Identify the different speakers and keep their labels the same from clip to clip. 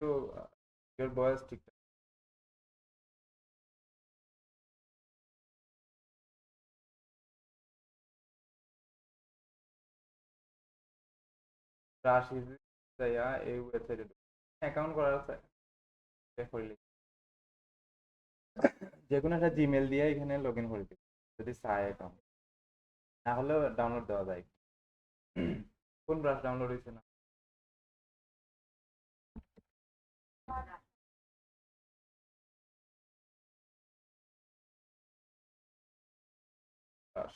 Speaker 1: একটু your voice ঠিকঠাক brush easy যাইয়া এই ওয়েবসাইটে অ্যাকাউন্ট করার আছে করলে যে কোনো একটা জিমেল দিয়ে এখানে লগ ইন করে দিই যদি চায় অ্যাকাউন্ট না হলেও ডাউনলোড দেওয়া যায় কোন ব্রাশ ডাউনলোড হয়েছে না ব্রাশ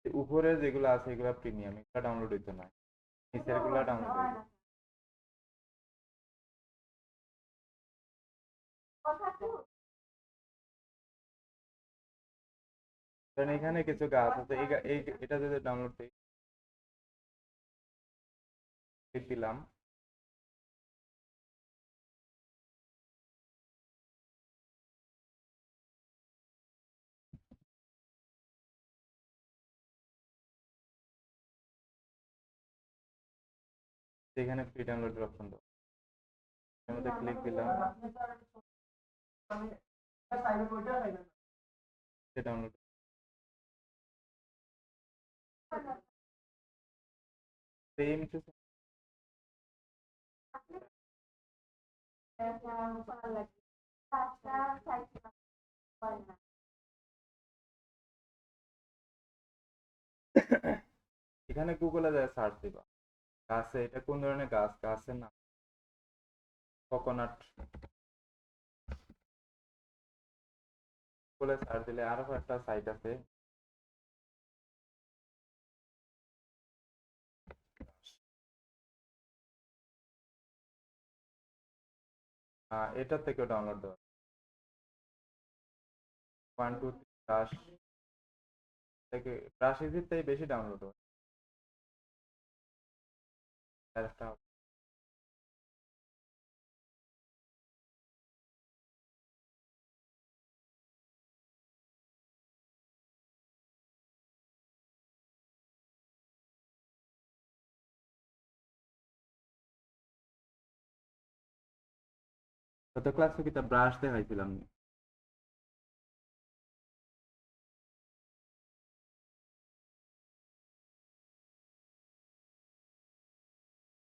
Speaker 1: উপরে যেগুলো আছে এগুলো প্রিমিয়াম এগুলো ডাউনলোড হইতো না নিচের গুলা ডাউনলোড হইতো কারণ এখানে কিছু গাছ আছে এটা যদি ডাউনলোড দিলাম এখানে ফ্রি ডাউনলোডের অপশন দাও এর মধ্যে ক্লিক দিলাম ডাউনলোড সেম টু এখানে গুগলে যায় সার্চ দিবা গাছে এটা কোন ধরনের গাছ গাছের নাম কোকোনাট গুগলে সার্চ দিলে আরো একটা সাইট আছে এটা থেকেও ডাউনলোড দেওয়া 1 2 3 ব্রাশ থেকে ব্রাশ ইজির থেকে বেশি ডাউনলোড হয় আর একটা গত ক্লাসে কিতা ব্রাশ দেখাইছিলাম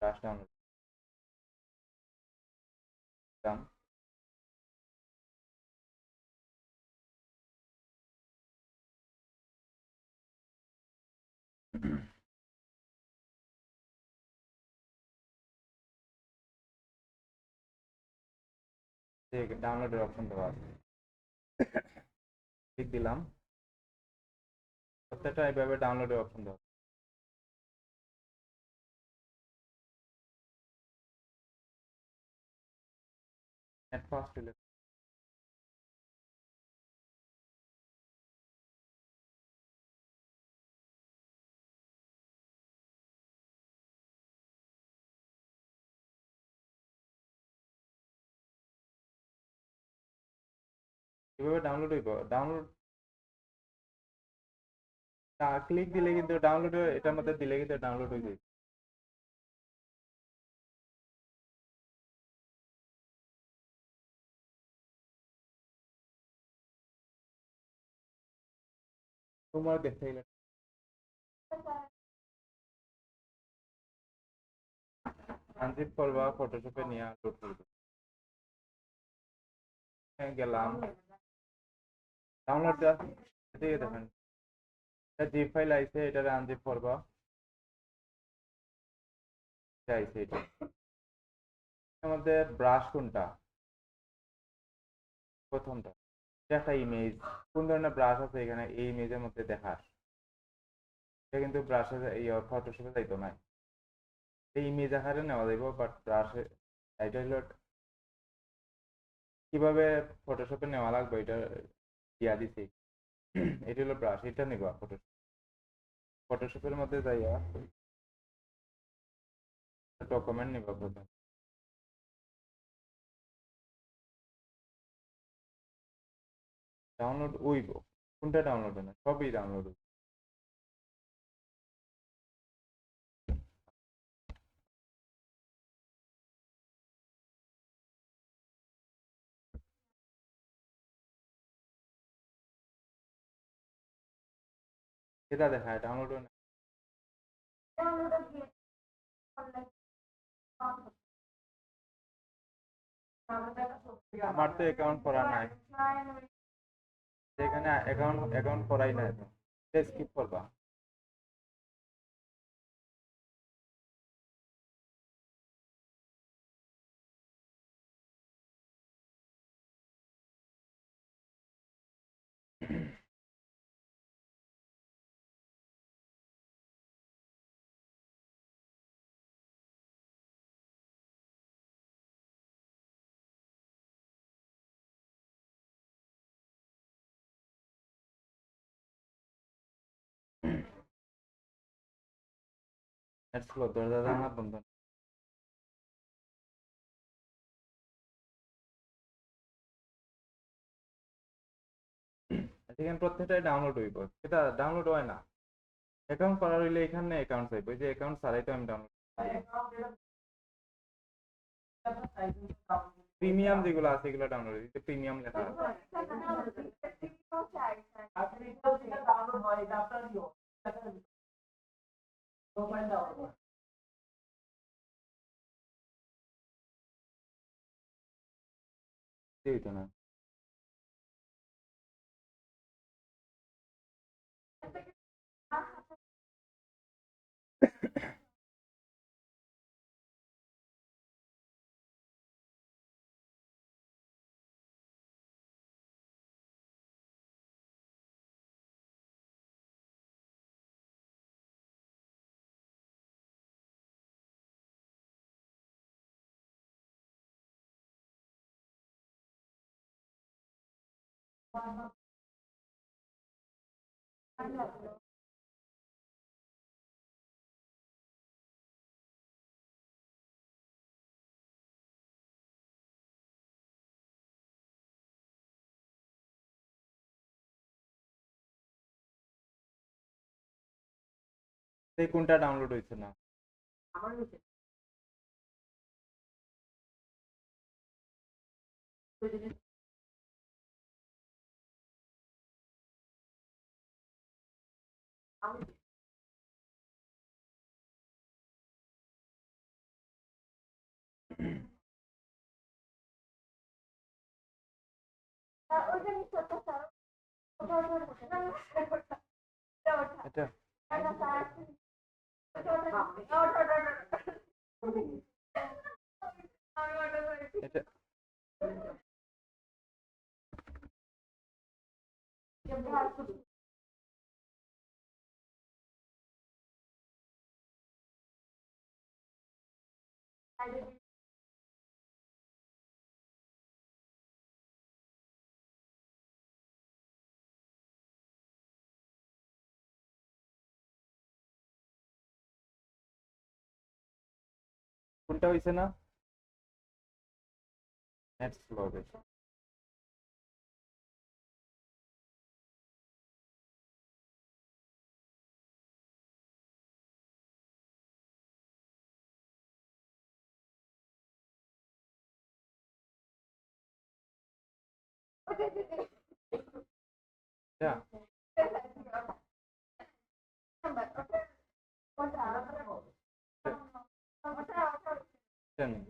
Speaker 1: ব্রাশ ডাউনলোড দিলাম ডাউনলোডের অপশন দেওয়া আছে ক্লিক দিলাম প্রত্যেকটা এইভাবে ডাউনলোডের অপশন দেওয়া নেট ফাস্ট হলে কিভাবে ডাউনলোড হইব ডাউনলোড ক্লিক দিলে কিন্তু ডাউনলোড এটার মধ্যে দিলে কিন্তু ডাউনলোড হয়ে যাবে তোমার দেখতে গেলে আনজিপ করবা ফটোশপে নিয়ে আপলোড করবে গেলাম ডাউনলোড দেওয়া এদিকে দেখেন এটা জিপ ফাইল আইছে এটা আনজিপ করবা এটা আইছে এটা এর মধ্যে ব্রাশ কোনটা প্রথমটা এটা একটা ইমেজ কোন ধরনের ব্রাশ আছে এখানে এই ইমেজের মধ্যে দেখার এটা কিন্তু ব্রাশে ফটোশপে যাইতো না এই ইমেজ আকারে নেওয়া যাইব বাট ব্রাশে এটা হলো কিভাবে ফটোশপে নেওয়া লাগবে এটা দিয়া দিছি এটা হলো ব্রাশ এটা নিবা ফটোশপের মধ্যে যাইয়া ডকুমেন্ট নিবা প্রথম ডাউনলোড হইব, কোনটা ডাউনলোড হয় না? সবই ডাউনলোড হইব। সেটা দেখায় ডাউনলোড হয় না। আমার তো অ্যাকাউন্ট করা নাই, সেখানে অ্যাকাউন্ট অ্যাকাউন্ট করাই নাই তো, স্কিপ করবা। নেট স্লো, দরজা জানালা বন্ধ। এখানে প্রত্যেকটাই ডাউনলোড হইব, সেটা ডাউনলোড হয় না। অ্যাকাউন্ট করা হইলে এখানে অ্যাকাউন্ট চাইবে, ওই যে অ্যাকাউন্ট ছাড়াই তো আমি ডাউনলোড। প্রিমিয়াম যেগুলো আছে এগুলো ডাউনলোড দিতে, প্রিমিয়াম লেখা আছে। হইতো না। সেই কোনটা ডাউনলোড হয়েছে না? এটা এটা কোনটা হয়েছে না? নেট স্লো বেশি। এটা এটা নেই।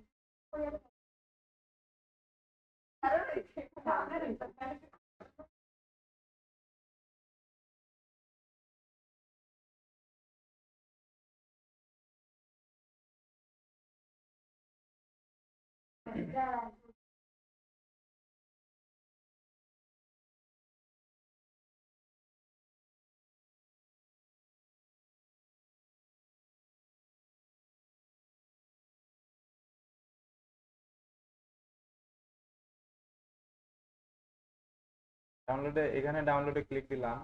Speaker 1: ডাউনলোডে, এখানে ডাউনলোডে ক্লিক দিলাম।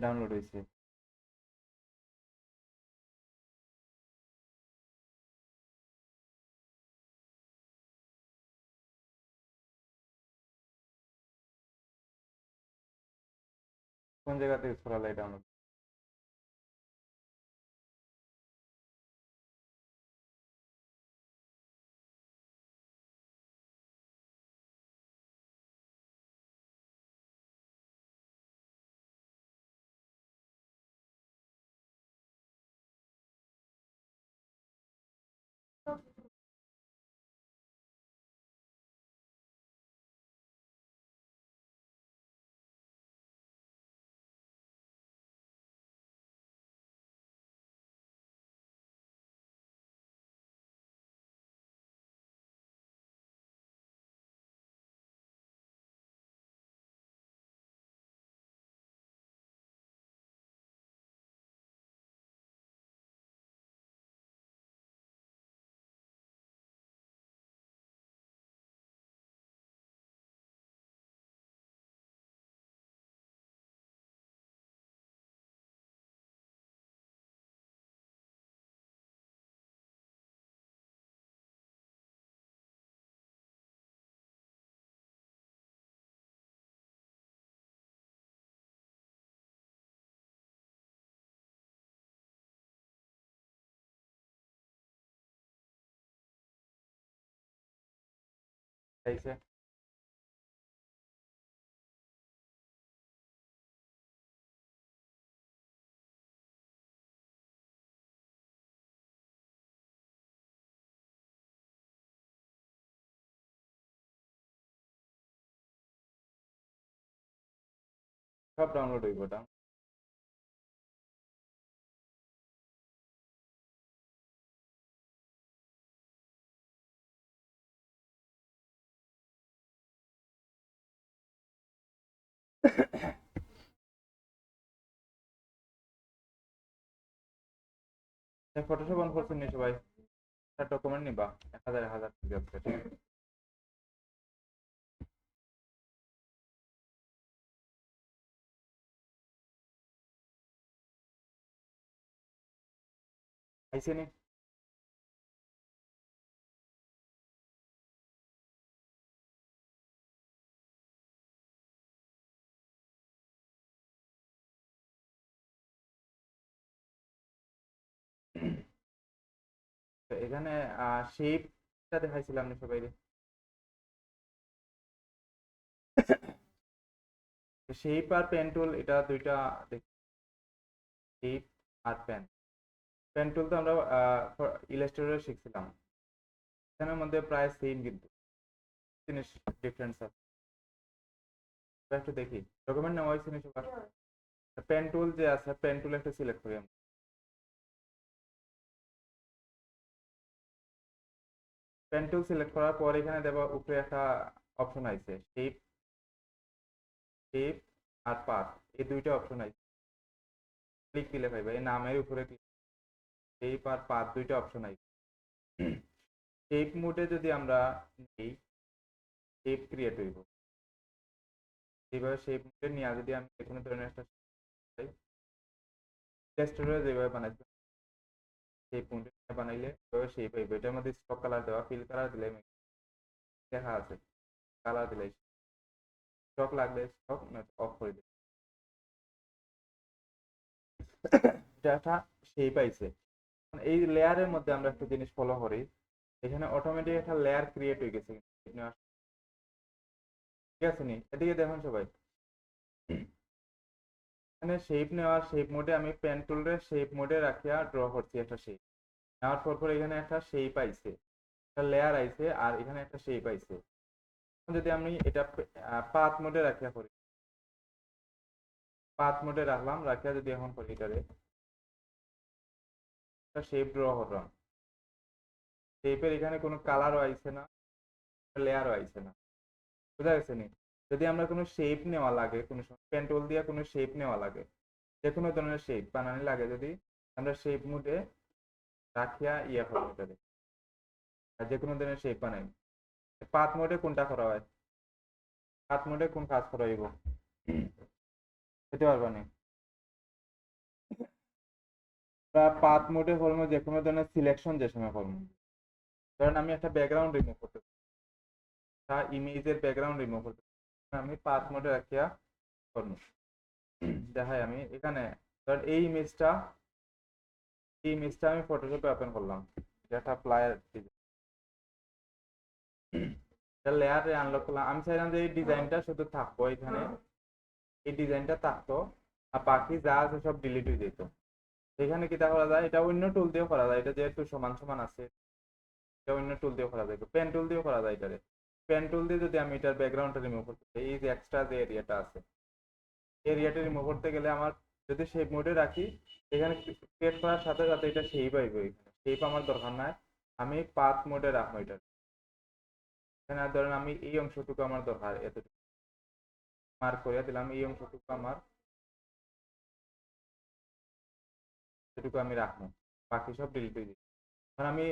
Speaker 1: ডাউনলোড হয়েছে। কোন জায়গা থেকে ছড়ালে ডাউনলোড? হয়েছে। সব ডাউনলোড হইব ওটা। ফটোশপ অন করছেন নি সবাই? ডকুমেন্ট নিবা 1000 ঠিক আছে। আইসে নি? তো এখানে শেপটা দেখাইছিলাম না সবাই? শেপ আর পেন টুল এটা দুইটা শেপ আর পেন। পেন টুল তো আমরা ইলাস্ট্রেটরে শিখছিলাম, এখানের মধ্যে প্রায় সেম কিন্তু জিনিস ডিফারেন্স আছে। এবার একটু দেখি ডকুমেন্ট নেওয়া হয়েছে নি সবার? পেন টুল যে আছে, পেন টুল একটা সিলেক্ট করি আমরা। পেন টুল সিলেক্ট করার পর এখানে দেবা উপরে একটা অপশন আছে শেপ, শেপ আর পাথ, এই দুইটা অপশন আছে। ক্লিক দিলে পাইবা এই নামের উপরে শেপ আর পাথ দুইটা অপশন আছে। শেপ মোডে যদি আমরা নেই, শেপ ক্রিয়েট হইব। এইভাবে শেপ মোডে নিয়ে যদি আমি কোনো ধরনের একটা টেস্টারে যেভাবে বানাইছি শেপ মোডে বানাইলে এভাবে শেপ হইব। এটার মধ্যে স্টক কালার দেওয়া, ফিল কালার দিলে দেখা আছে, কালার দিলে স্টক লাগলে স্টক অফ করে দিলে এটা একটা শেপ আইছে। এই লেয়ারের মধ্যে আমরা একটা জিনিস ফলো করি, এখানে অটোমেটিক একটা লেয়ার ক্রিয়েট হয়ে গেছে। ঠিক আছে নি? এদিকে দেখুন সবাই, এখানে শেপ নেওয়ার শেপ মোডে আমি পেন টুলরে শেপ মোডে রাখিয়া ড্র করছি একটা শেপ। নেওয়ার পর এখানে একটা শেপ আইছে, একটা লেয়ার আইছে, আর এখানে একটা শেপ আইছে। যদি আমি এটা পাথ মোডে রাখিয়া করি, পাথ মোডে রাখলাম, রাখিয়া যদি এখন করি এটারে শেপ ড্র করলাম, শেপের এখানে কোনো কালারও আইছে না, লেয়ারও আইছে না, বুঝা গেছে নি? যদি আমরা কোনো শেপ নেওয়া লাগে, কোনো পেন টুল দিয়ে কোনো শেপ নেওয়া লাগে, যে কোনো ধরনের শেপ বানানি লাগে, যদি আমরা শেপ মুডে রাখিয়া ইয়ে করবো এটারে, আর যে কোনো ধরনের শেপ বানাই। পাথ মোডে কোনটা করা হয়? পাথ মোডে কোন কাজ করা হইব হতে পারবা না। পাথ মোডে করবো যে কোনো ধরনের সিলেকশন যে সময় করবো, ধরেন আমি একটা ব্যাকগ্রাউন্ড রিমুভ করতে চাই, ইমেজের ব্যাকগ্রাউন্ড রিমুভ করতে চাই, আমি পাথ মোডে রাখিয়া করবো। দেখাই আমি এখানে, ধর এই ইমেজটা আমি ফটোশপে ওপেন করলাম, এটা প্লায়ার লেয়ারে আনলক করলাম। আমি চাইলাম যে এই ডিজাইনটা শুধু থাকবো এখানে, এই ডিজাইনটা থাকতো, আর বাকি যা আছে সব ডিলিট হয়ে যেত। এখানে কি করা যায়, এটা অন্য টুল দিয়েও করা যায়, এটা যেহেতু সমান সমান আছে, এটা অন্য টুল দিয়েও করা যায়, পেন টুল দিয়েও করা যায়। এটারে পেন টুল দিয়ে যদি আমি এটার ব্যাকগ্রাউন্ডটা রিমুভ করতে চাই, এই যে এক্সট্রা যে এরিয়াটা আছে, এরিয়াটা রিমুভ করতে গেলে আমার যদি শেপ মোডে রাখি, এখানে ক্রিয়েট করার সাথে সাথে এটা শেপ আইবে, এখানে শেপ আমার দরকার নাই, আমি পাথ মোডে রাখবো এটা। এখানে ধরেন আমি এই অংশটুকু আমার দরকার, এতটুকু মার্ক করে দিলাম, এই অংশটুকু আমার, এটুকু আমি রাখবো, বাকি সব ডিলিট হয়ে দিই। এখন আমি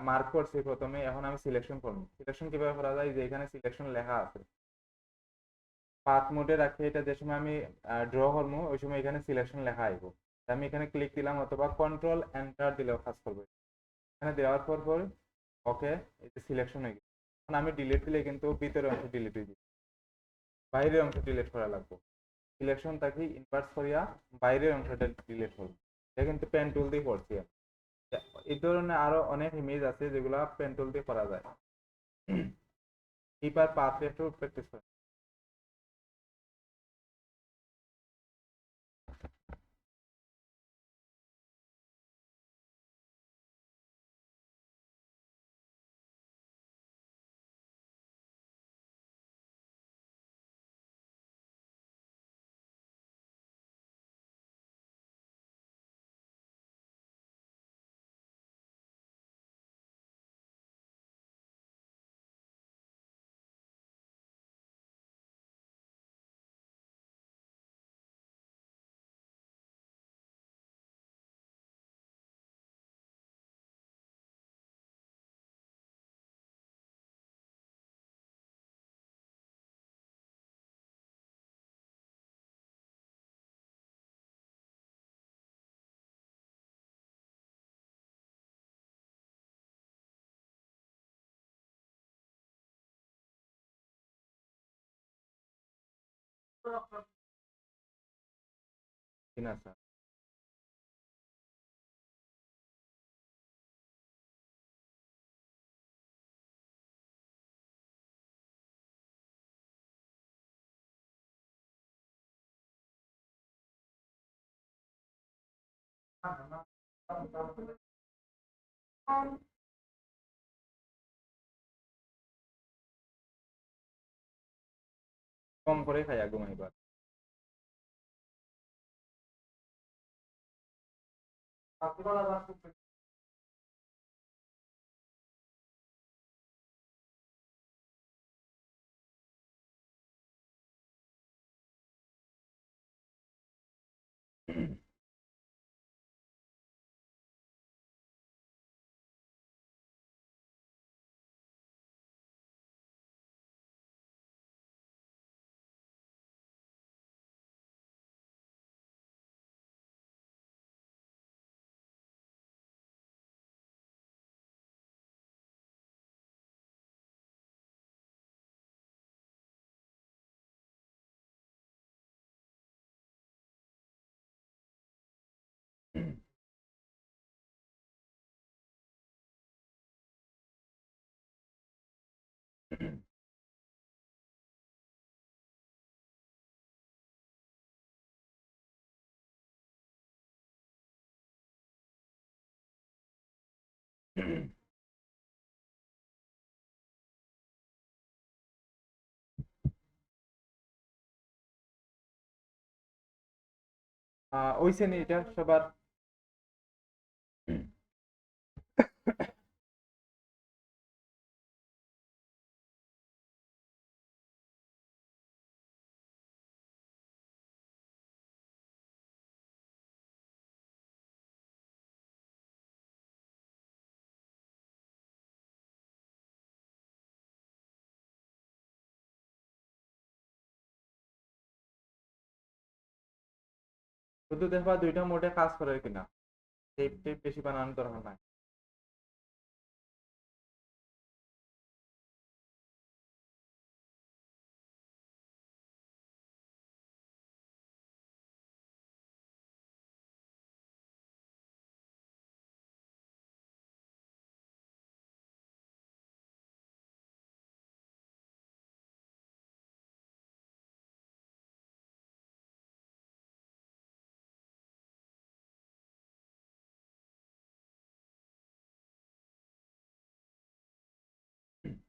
Speaker 1: মার্ক করছি প্রথমে, এখন আমি সিলেকশন করবো। সিলেকশন কিভাবে করা যায়, যে এখানে সিলেকশন লেখা আছে, পাথ মোডে রাখি, এটা যে সময় আমি ড্র করবো ওই সময় এখানে সিলেকশন লেখা আইব। আমি এখানে ক্লিক দিলাম, অথবা কন্ট্রোল এন্টার দিলেও কাজ করবে। এখানে দেওয়ার পর ওকে, এই যে সিলেকশন হয়ে গেছে। এখন আমি ডিলিট দিলে কিন্তু ভিতরের অংশ ডিলিট হয়ে যাবে, বাইরের অংশ ডিলিট করা লাগবে। সিলেকশন থাকি ইনভার্স করিয়া বাইরের অংশটা ডিলিট করবো। এটা কিন্তু পেন টুল দিয়ে করছি আমি। এই ধরনের আরো অনেক ইমেজ আছে যেগুলা পেন টুল দিয়ে করা যায়। এইবার পাথে একটু প্র্যাকটিস করে কিনা স্যার। কম করে খাইয়া ঘুমাইবার। ওই শ্রেণী এটা সবার শুধু দেখবা দুইটা মোডে কাজ করে কিনা, টেপ টেপ বেশি বানানোর দরকার নাই।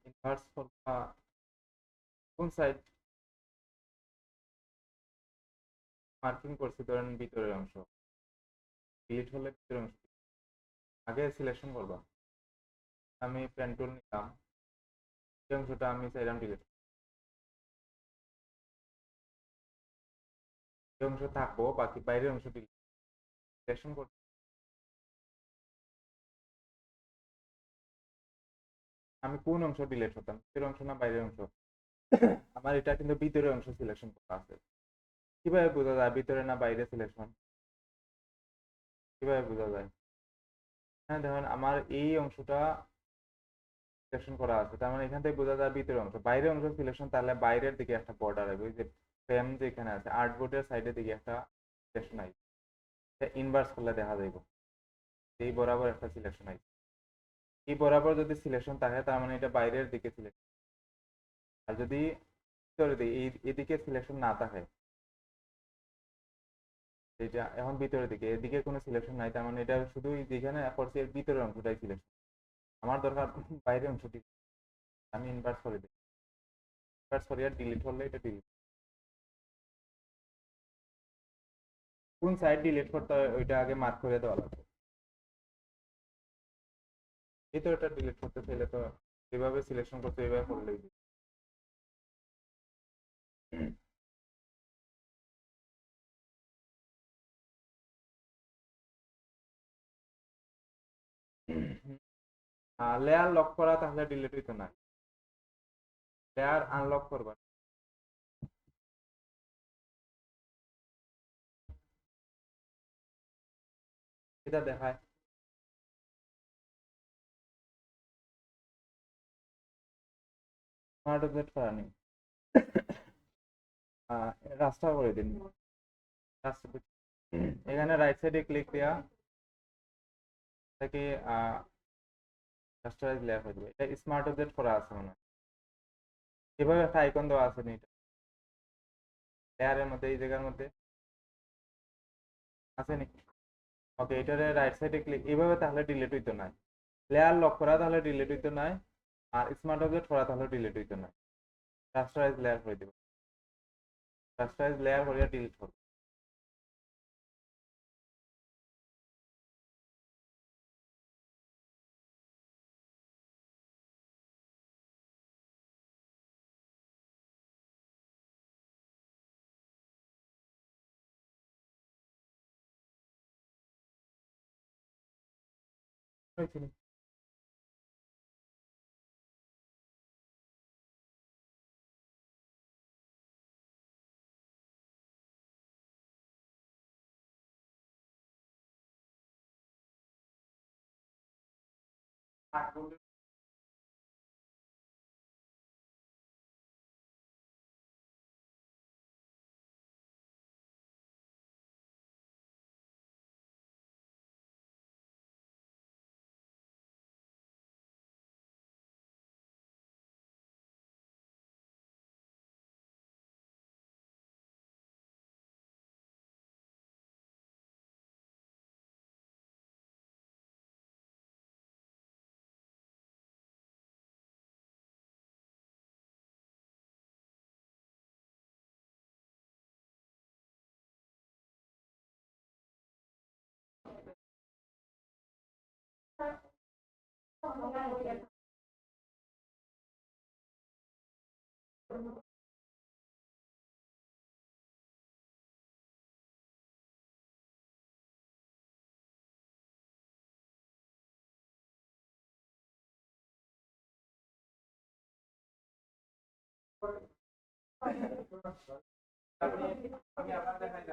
Speaker 1: ইনভার্স করবা কোন সাইড মার্কিং করছি ধরেন ভিতরের অংশ, ডিলিট হলে ভিতরের অংশ আগে সিলেকশন করবা। আমি পেন টুল নিলাম, এই অংশটা আমি চাইলাম ডিলিট, এই অংশ থাকবো, বাকি বাইরের অংশ ডিলিট। সিলেকশন করতে আমি কোন অংশ ডিলিট করতাম, ভিতরের অংশ না বাইরের অংশ? আমার এটা কিন্তু ভিতরের অংশ সিলেকশন করা আছে। কিভাবে বোঝা যায় ভিতরে না বাইরে সিলেকশন? কিভাবে বোঝা যায়? হ্যাঁ দেখুন আমার এই অংশটা সিলেকশন করা আছে, তার মানে এখান থেকে বোঝা যায় ভিতরের অংশ। বাইরের অংশ সিলেকশন, তাহলে বাইরের দিকে একটা বর্ডার আসবে, ওই যে ফ্রেম যে এখানে আছে আর্ট বোর্ডের সাইডের দিকে একটা সিলেকশন আসবে, ইনভার্স করলে দেখা যাবে এই বরাবর একটা সিলেকশন আসবে। এই বরাবর যদি সিলেকশন থাকে তার মানে এটা বাইরের দিকে সিলেকশন। আর যদি ভিতরের দিকে এদিকে সিলেকশন না থাকে, এটা এখন ভিতরের দিকে এদিকে কোনো সিলেকশন নাই, তার মানে এটা শুধু যেখানে করছি এর ভিতরের অংশটাই সিলেকশন। আমার দরকার বাইরের অংশটি, আমি ইনভার্স করে দিই, ইনভার্স করে আর ডিলিট করলে এটা ডিলিট। কোন সাইড ডিলিট করতে হয় ওইটা আগে মার্ক করে দেওয়া লাগবে। ভিতরেটা ডিলিট করতে চাইলে তো যেভাবে সিলেকশন করতে এইভাবে করলেই দিই। লেয়ার লক করা তাহলে ডিলিট হইতো না, লেয়ার আনলক করবা। এটা দেখায় স্মার্ট অবজেক্ট করা নেই। রাস্তা করে দিন, রাস্তা এখানে রাইট সাইডে ক্লিক দেওয়া থেকে রাস্টারাইজ লেয়ার হয়ে যাবে। এটা স্মার্ট অবজেক্ট করা আছে মনে হয়, এভাবে একটা আইকন দেওয়া আছে নি, লেয়ারের মধ্যে এই জায়গার মধ্যে আছে নি? ওকে, এটারে রাইট সাইডে ক্লিক এইভাবে তাহলে ডিলিট হইতো না। লেয়ার লক করা তাহলে ডিলিট হইতো না, আর স্মার্ট অবজেক্ট করা তাহলে ডিলিট হইতো না। রাস্টারাইজ লেয়ার করে দিব, রাস্টারাইজ লেয়ার করে ডিলিট করব। হয়েছে নি? আমি আবার দেখাই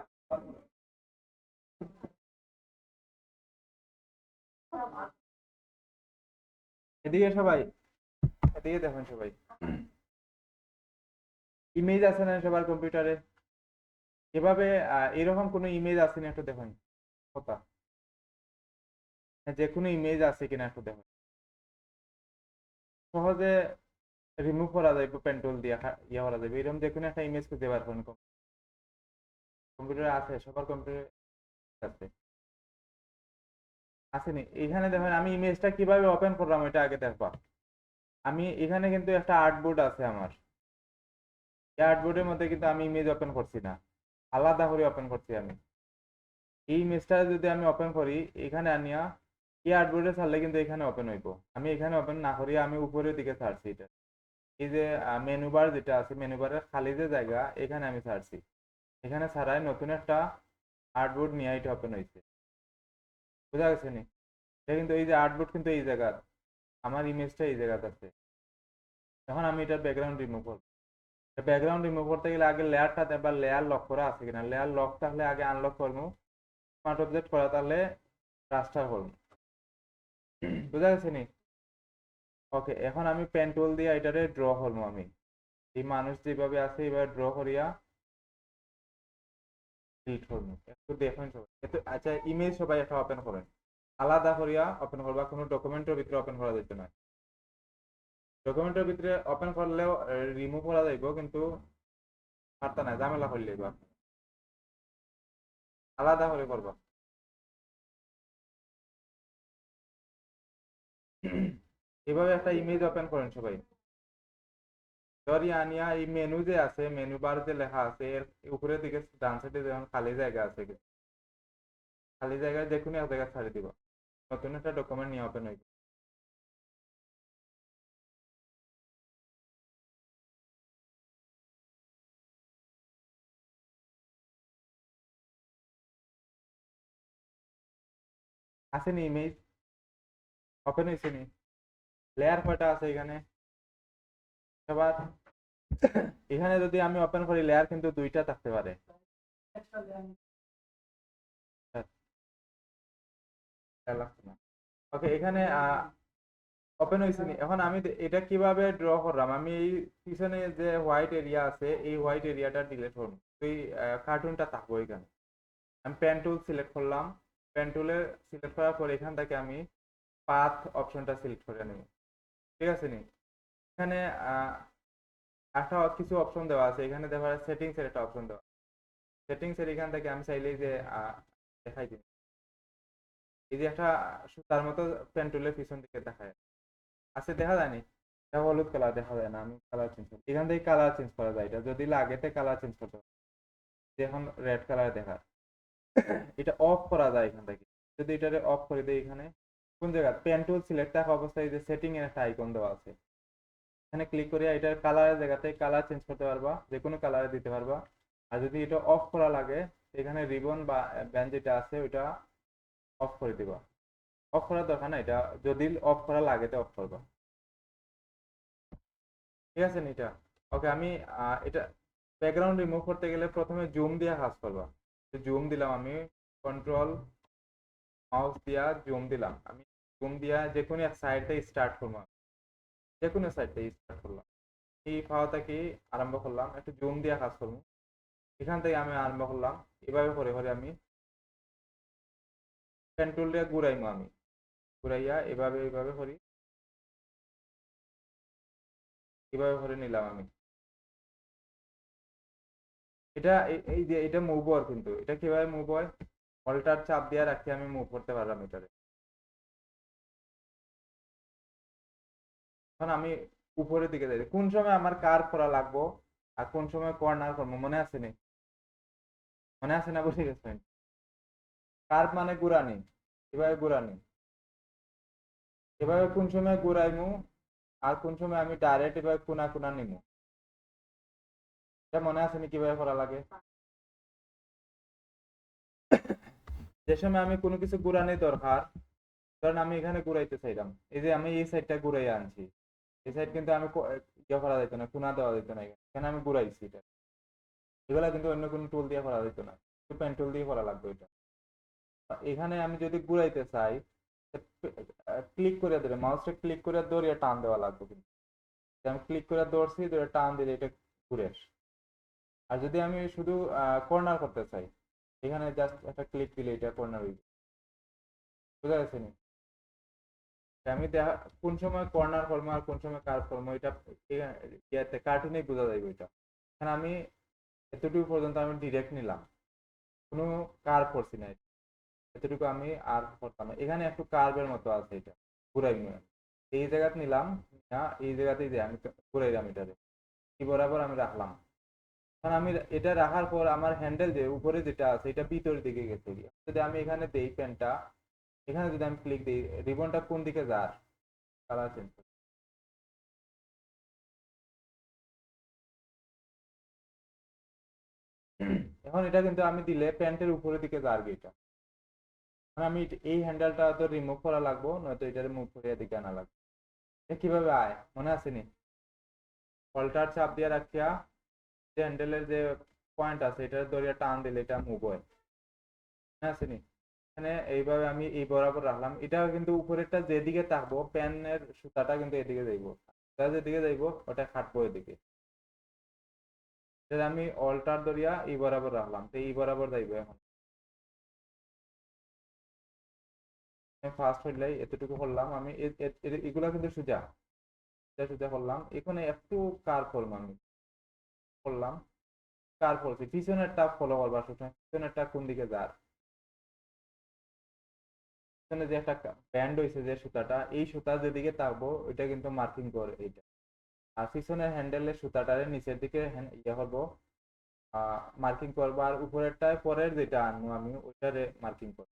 Speaker 1: এদিকে সবাই, এদিকে দেখুন সবাই, ইমেজ আছে না সবার কম্পিউটারে? এভাবে এরকম কোনো ইমেজ আছে না একটু দেখুন কথা, যে কোনো ইমেজ আছে কিনা একটু দেখুন। সহজে রিমুভ করা যাবে পেন টুল দিয়ে, ইয়ে করা যাবে, এরকম যে কোনো একটা ইমেজ খুঁজে বার করুন। কম্পিউটারে আছে, সবার কম্পিউটারে আছে, আসেনি? এখানে দেখেন আমি ইমেজটা কিভাবে ওপেন করলাম এটা আগে দেখবা। আমি এখানে কিন্তু একটা আর্টবোর্ড আছে আমার, এই আর্টবোর্ডের মধ্যে কিন্তু আমি ইমেজ ওপেন করছি না, আলাদা করে ওপেন করছি আমি। এই ইমেজটা যদি আমি ওপেন করি এখানে আনিয়া এই আর্টবোর্ডে ছাড়লে কিন্তু এখানে ওপেন হইব। আমি এখানে ওপেন না করি, আমি উপরের দিকে ছাড়ছি এটা। এই যে মেনু বার যেটা আছে, মেনু বারের খালি যে জায়গা এখানে আমি ছাড়ছি, এখানে ছাড়াই নতুন একটা আর্টবোর্ড নিয়ে এটা ওপেন হয়েছে। বুঝা গেছে নি? এটা কিন্তু এই যে আর্টবোর্ড কিন্তু এই জায়গার, আমার ইমেজটা এই জায়গাতে আছে। এখন আমি এটার ব্যাকগ্রাউন্ড রিমুভ করবো। ব্যাকগ্রাউন্ড রিমুভ করতে গেলে আগে লেয়ারটাতে বা লেয়ার লক করা আছে কিনা, লেয়ার লক থাকলে আগে আনলক করবো, স্মার্ট অবজেক্ট করা তাহলে রাস্টার করবো। বুঝা গেছে নি? ওকে, এখন আমি পেন টুল দিয়ে এটারে ড্র করবো। আমি এই মানুষ যেভাবে আছে এভাবে ড্র করিয়া ডিলিট করবো। একটু দেখুন সবাই একটু, আচ্ছা ইমেজ সবাই একটা ওপেন করেন, আলাদা করিয়া ওপেন করবা, কোনো ডকুমেন্টের ভিতরে ওপেন করা যেত না। ডকুমেন্টের ভিতরে ওপেন করলেও রিমুভ করা যাইব, কিন্তু পারতা না, ঝামেলা করলে আলাদা করে করবা। এভাবে একটা ইমেজ ওপেন করেন সবাই, ধরি আনিয়া এই মেনু যে আছে, মেনু বার যে লেখা আছে এর উপরের দিকে ডান সাইডে যেমন খালি জায়গা আছে, খালি জায়গায় দেখুন এক জায়গায় ছাড়ি দিব, নতুন একটা ডকুমেন্ট নিয়ে ওপেন হইব। আসেনি ইমেজ ওপেন হয়েছে নি? লেয়ার কয়টা আছে এখানে সবার? এখানে যদি আমি ওপেন করি লেয়ার কিন্তু দুইটা থাকতে পারে। ওকে, এখানে ওপেন হয়েছে নি? এখন আমি এটা কিভাবে ড্র করলাম, আমি এই পিছনে যে হোয়াইট এরিয়া আছে এই হোয়াইট এরিয়াটা ডিলিট করবো, এই কার্টুনটা থাকবো এখানে। আমি পেন টুল সিলেক্ট করলাম, পেন টুলে সিলেক্ট করার পর এখান থেকে আমি পাথ অপশনটা সিলেক্ট করে নেব। ঠিক আছে নি? এখানে একটা কিছু অপশন দেওয়া আছে, এখানে দেখা যায় সেটিংস এর একটা অপশন দেওয়া, সেটিংস এর এখান থেকে আমি চাইলেই যে দেখাই দিই, এই যে একটা সুতার মতো পেন টুলের পিছন দিকে দেখায় আছে, দেখা যায়নি? এটা হলুদ কালার দেখা যায় না, আমি কালার চেঞ্জ করি, এখান থেকে কালার চেঞ্জ করা যায়, এটা যদি লাগে তো কালার চেঞ্জ করতে হবে। এখন রেড কালার দেখা, এটা অফ করা যায় এখান থেকে, যদি এটা অফ করে দিই এখানে কোন জায়গা পেন টুল সিলেক্ট থাকা অবস্থায় যে সেটিং এর একটা আইকন দেওয়া আছে, এখানে ক্লিক করে এটার কালারের জায়গাতে কালার চেঞ্জ করতে পারবা, যে কোনো কালারে দিতে পারবা। আর যদি এটা অফ করা লাগে এখানে রিবন বা ব্যান্ড যেটা আছে ওইটা অফ করে দিবা, অফ করার দরকার না, এটা যদি অফ করা লাগে তো অফ করবা। ঠিক আছে নি এটা? ওকে, আমি এটা ব্যাকগ্রাউন্ড রিমুভ করতে গেলে প্রথমে জুম দিয়ে কাজ করবা। জুম দিলাম আমি, কন্ট্রোল মাউস দিয়া জুম দিলাম আমি, জুম দিয়া যে কোনো এক সাইডে স্টার্ট করলাম, যে কোনো সাইডে স্টার্ট করলাম, এই পাওয়া থেকে আরম্ভ করলাম, একটু জুম দিয়ে কাজ করবো, এখান থেকে আমি আরম্ভ করলাম। এভাবে করে করে আমি কন্ট্রোল দিয়ে ঘুরাইমু, আমি ঘুরাইয়া এভাবে এভাবে করি, এভাবে করে নিলাম আমি। এটা এই যে এটা মুভ হয়, কিন্তু এটা কিভাবে মুভ হয়, অল্টার চাপ দিয়ে রাখি আমি মুভ করতে পারলাম এটারে। এখন আমি উপরের দিকে যাই, কোন সময় আমার কার করা লাগবো আর কোন সময় কর্নার করবো মনে আছে নি? মনে আছে না? বুঝে গেছেন? কার্ভ মানে ঘুরানি, এভাবে ঘুরানি, এভাবে কোন সময় ঘুরাইমু আর কোন সময় আমি ডাইরেক্ট এভাবে কোনা কোনা নিমু, এটা মনে আছে নি কিভাবে করা লাগে? যে সময় আমি কোনো কিছু ঘুরানি দরকার, ধরেন আমি এখানে ঘুরাইতে চাইলাম, এই যে আমি এই সাইডটা ঘুরাইয়া আনছি, এই সাইড কিন্তু আমি ইয়ে করা যেত না, কোনা দেওয়া যেত না, এখানে আমি ঘুরাইছি এটা, এগুলা কিন্তু অন্য কোনো টুল দিয়ে করা যেত না, পেন টুল দিয়ে করা লাগবে এটা। এখানে আমি যদি ঘুরাইতে চাই ক্লিক করে ধরে মাউসটা ক্লিক করে ধরে টান দেওয়া লাগবে, কিন্তু আমি ক্লিক করে ধরছি, ধরে টান দিলে এটা ঘুরে আসে। আর যদি আমি শুধু কর্নার করতে চাই, এখানে জাস্ট একটা ক্লিক দিলে এটা কর্নার হয়ে যাবে। বুঝা গেছে নি? আমি দেখা কোন সময় কর্নার করবো আর কোন সময় কার্ভ করবো, এটা ইয়াতে কার্টুনেই বোঝা যাবে এটা। এখানে আমি এতটুকু পর্যন্ত আমি ডিরেক্ট নিলাম, কোনো কার্ভ করছি না, এতটুকু আমি আর করতাম না। এখানে একটু কার্ভের মতো আছে, এটা ঘুরাই নিয়ে এই জায়গাতে নিলাম না, এই জায়গাতেই যে আমি ঘুরাইলাম এটারে, কি বরাবর আমি রাখলাম। কারণ আমি এটা রাখার পর আমার হ্যান্ডেল যে উপরে যেটা আছে এটা ভিতরের দিকে গেছে। যদি আমি এখানে দেই পেনটা, এখানে যদি আমি ক্লিক দিই, রিবনটা কোন দিকে যার কালার চেঞ্জ। এখন এটা কিন্তু আমি দিলে প্যান্টের উপরের দিকে যাবে এটা। মানে আমি এই হ্যান্ডেলটা তো রিমুভ করা লাগবো, নয়তো এটা মুভ করে দিকে আনা লাগবে। এটা কিভাবে আয় মনে আছে নি? অল্টার চাপ দিয়ে রাখিয়া যে হ্যান্ডেলের যে পয়েন্ট আছে এটা ধরিয়া টান দিলে এটা মুভ হয়, মনে আছে নি? এখানে এইভাবে আমি এই বরাবর রাখলাম, এটা কিন্তু উপরেরটা যেদিকে থাকবো প্যানের সুতাটা কিন্তু এদিকে যাইবো, যেদিকে যাইবো ওটা খাটবো এদিকে। আমি অল্টার ধরিয়া এই বরাবর রাখলাম, তো এই বরাবর যাইবো। এখন ফার্স্ট হইলে এতটুকু করলাম আমি, এগুলা কিন্তু সোজা, সোজা সোজা করলাম। এখানে একটু কার করলাম আমি, করলাম কার করছি, পিছনেরটা ফলো করবা সবসময়, পিছনেরটা কোন দিকে যার। পিছনে যে একটা ব্যান্ড হয়েছে যে সুতাটা, এই সুতা যেদিকে থাকবো ওইটা কিন্তু মার্কিং করে এইটা। আর পিছনের হ্যান্ডেলের সুতাটারে নিচের দিকে ইয়ে করবো, মার্কিং করবো। আর উপরেরটায় পরের যেটা আনবো আমি ওইটারে মার্কিং করবো।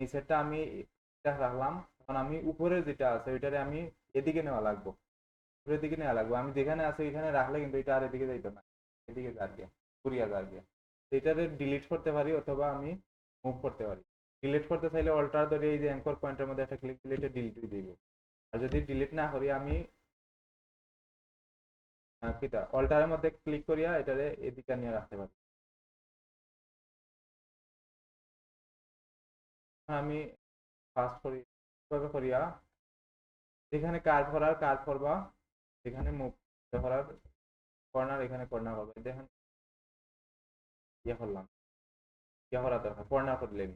Speaker 1: নিচেরটা আমি এটা রাখলাম, এখন আমি উপরের যেটা আছে ওইটারে আমি এদিকে নেওয়া লাগবো, উপরের দিকে নেওয়া লাগবে। আমি যেখানে আছে এখানে রাখলে কিন্তু এটা আর এদিকে যাইতো না, এদিকে যাবে, ঘুরিয়া যাবে। এটারে ডিলিট করতে পারি অথবা আমি মুভ করতে পারি। ডিলিট করতে চাইলে অল্টার ধরে এই যে অ্যাঙ্কর পয়েন্টের মধ্যে একটা ক্লিক দিলে এটা ডিলিট দিয়ে দিব। আর যদি ডিলিট না করি আমি কিটা অল্টারের মধ্যে ক্লিক করিয়া এটারে এদিকে নিয়ে রাখতে পারি। আমি ফার্স্ট করি কিভাবে করিয়া, যেখানে কার্ভ করার কার্ভ করবা, যেখানে মুভ করার কর্নার এখানে কর্নার করবে। দেখেন ইয়ে করলাম, ইয়ে করা দরকার কর্নার করলেন।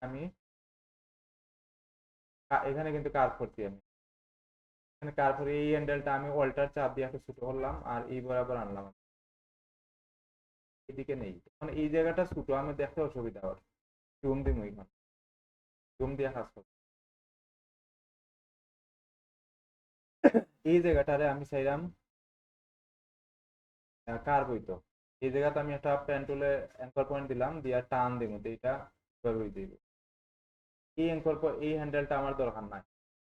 Speaker 1: আমি এখানে কিন্তু কার্ভ করছি আমি, এখানে কার্ভ করে এই হ্যান্ডেলটা আমি অল্টার চাপ দিয়ে একটু ছোট করলাম আর এই বরাবর আনলাম, এদিকে নেই। মানে এই জায়গাটা ছোট আমি দেখতে অসুবিধা হয়, জুম দিই এখানে, জুম দিয়ে কাজ করব। এই জায়গাটারে আমি চাইলাম কার্ভ হইতো, এই জায়গাতে আমি একটা পেন টুলে অ্যাঙ্কর পয়েন্ট দিলাম, দিয়ে টান দিব, এইটা এভাবে হয়ে যাবে। এই অ্যাঙ্কর এই হ্যান্ডেলটা আমার দরকার নাই,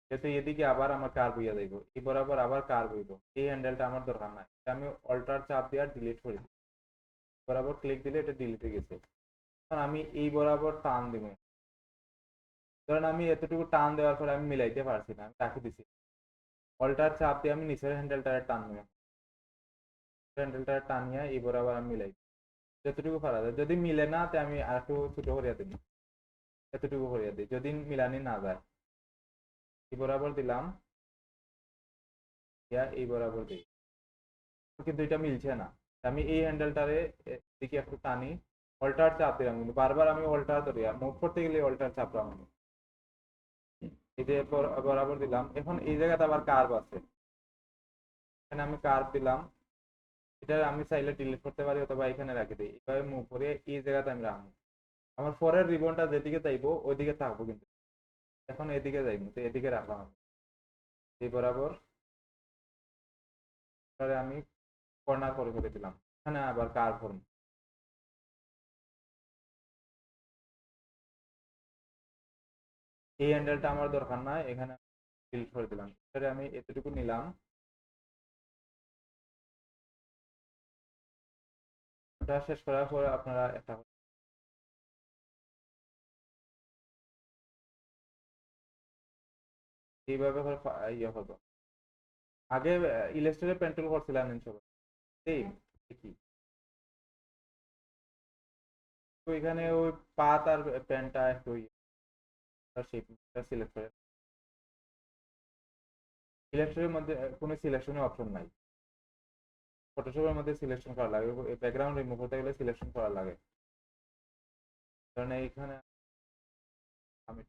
Speaker 1: যেহেতু এদিকে আবার আমার কার্ভ হইয়া যাইব, এই বরাবর আবার কার্ভ হইব। এই হ্যান্ডেলটা আমার দরকার নাই, এটা আমি অল্টার চাপ দিয়ে ডিলিট করে দিই। বরাবর ক্লিক দিলে এটা ডিলিট হয়ে গেছে। এখন আমি এই বরাবর টান দিব, ধরেন আমি এতটুকু টান দেওয়ার পরে আমি মিলাইতে পারছি না, আমি রাখি দিছি। অল্টার চাপ দিয়ে আমি নিচের হ্যান্ডেলটারে টান নিয়ে, হ্যান্ডেলটারে টানিয়া এই বরাবর আমি মিলাই যতটুকু পারা যায়। যদি মিলে না তে আমি আর একটু ছোট করিয়া দিই, এতটুকু করিয়া দিই। যদি মিলানি না যায় এই বরাবর দিলাম, ইয়া এই বরাবর দিই, কিন্তু এটা মিলছে না। আমি এই হ্যান্ডেলটারে দিকে একটু টানি, অল্টার চাপ দিলাম, কিন্তু বারবার আমি অল্টার ধরি, আর মুভ করতে গেলে অল্টার চাপলাম আমি। এই যে বরাবর দিলাম, এখন এই জায়গাতে আবার কার্ভ আছে, এখানে আমি কার্ভ দিলাম। এটা আমি চাইলে ডিলিট করতে পারি অথবা এখানে রাখি দিই, এইভাবে মুভ করে এই জায়গাতে আমি রাখবো। আমার পরের রিবনটা যেদিকে চাইবো ওইদিকে থাকবো, কিন্তু এখন এদিকে যাইবো, তো এদিকে রাখলাম আমি এই বরাবর। তাহলে আমি কর্নার করে করে দিলাম, এখানে আবার কার্ভ করবো। এই হ্যান্ডেলটা আমার দরকার নাই, এখানে ডিলিট করে দিলাম। তাহলে আমি এতটুকু নিলাম, ওটা শেষ করার পর আপনারা একটা এইভাবে করে ইয়ে করবো। আগে ইলাস্ট্রেটর পেন্টুল করছিলাম সবাই, সেম কি তো এখানে ওই পাত আর প্যান্টটা একটু শেপটা সিলেক্ট করে। সিলেকশনের মধ্যে কোনো সিলেকশনের অপশন নাই। ফটোশপের মধ্যে সিলেকশন করা লাগে, ব্যাকগ্রাউন্ড রিমুভ করতে গেলে সিলেকশন করা লাগে। কারণ এইখানে আমি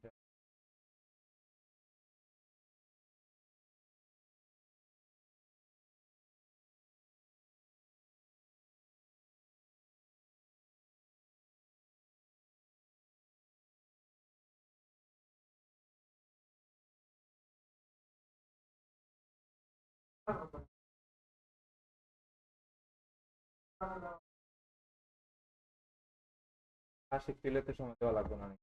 Speaker 1: আশিক তুলেতে সময় দেওয়া লাগবে না, অনেক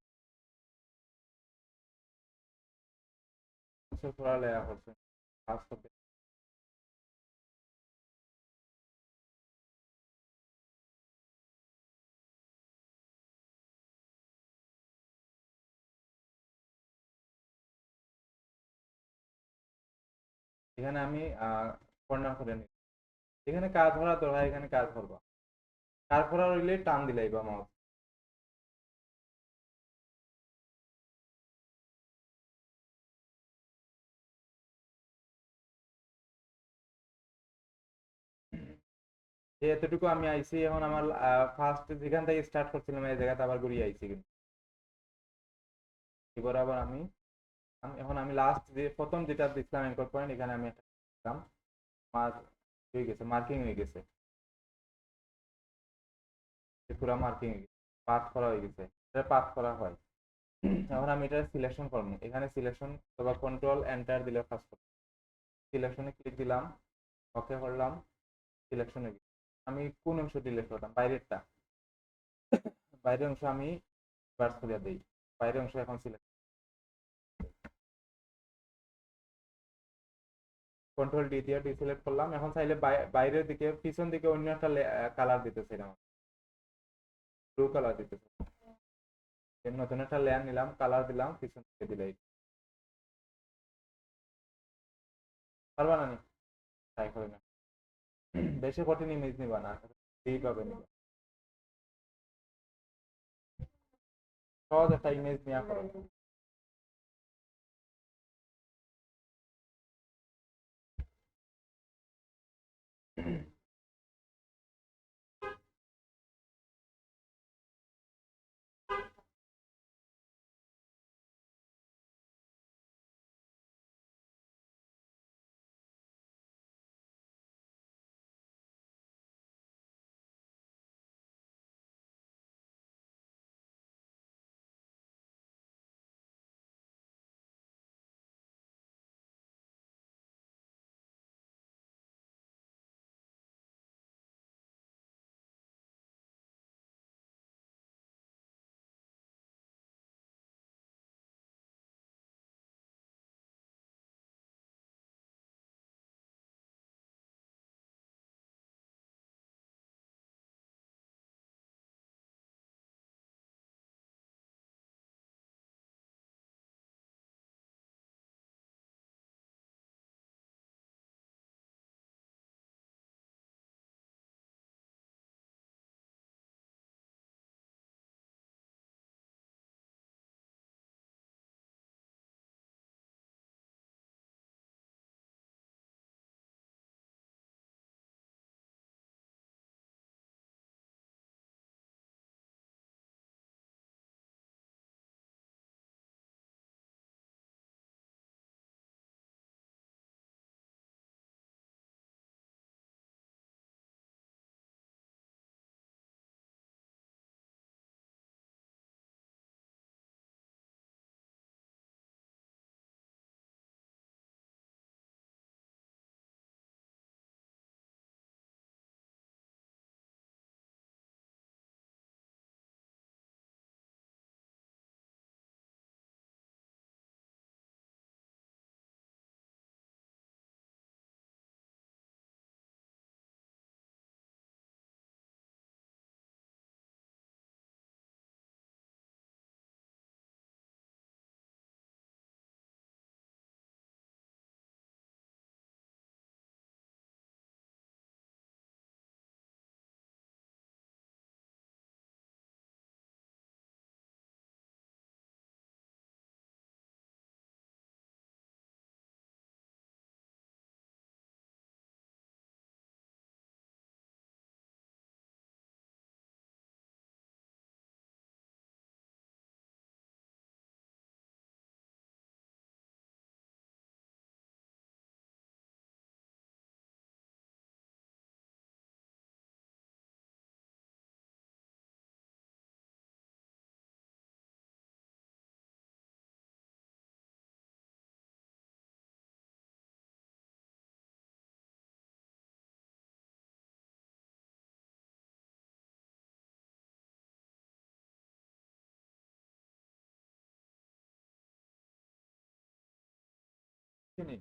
Speaker 1: বছর পড়ালেখা করছে কাজ করতে। এখানে আমি কর্নার করে নিই। এখানে কাজ ধরা দরকার, এখানে কাজ করবা, কাজ করা রইলে টান দিলাই বা মাউস। যে এতটুকু আমি আইছি, এখন আমার ফার্স্ট যেখান থেকে স্টার্ট করছিলাম এই জায়গাতে আবার ঘুরিয়ে আইছি, কিন্তু এবার আবার এখন আমি লাস্ট যে প্রথম যেটা দিচ্ছিলাম এঙ্কর পয়েন্ট, এখানে আমি একটা দিলাম, মার্ক হয়ে গেছে, মার্কিং হয়ে গেছে, পুরো মার্কিং হয়ে গেছে, পাস করা হয়ে গেছে। এটা পাস করা হয়। এখন আমি এটা সিলেকশন করবো, এখানে সিলেকশন অথবা কন্ট্রোল এন্টার দিলে কাজ করবো। সিলেকশনে ক্লিক দিলাম, ওকে করলাম, সিলেকশনে আমি কোন অংশ ডিলিট করলাম, বাইরেরটা, বাইরের অংশ আমি বার্স করে দিই, বাইরের অংশ এখন সিলেক্ট, কন্ট্রোল ডি দিয়ে ডিসিলেক্ট করলাম। এখন চাইলে বাইরের দিকে পিছন দিকে অন্য একটা কালার দিতেছিলাম, ব্লু কালার দিতেছে, নতুন একটা লেয়ার নিলাম, কালার দিলাম, পিছন দিকে দিলাই। পারবা না নি? ট্রাই করে না, বেশি কঠিন ইমেজ নিবা না, এইভাবে নিবা, সহজ একটা ইমেজ নিয়ে করো। চিনি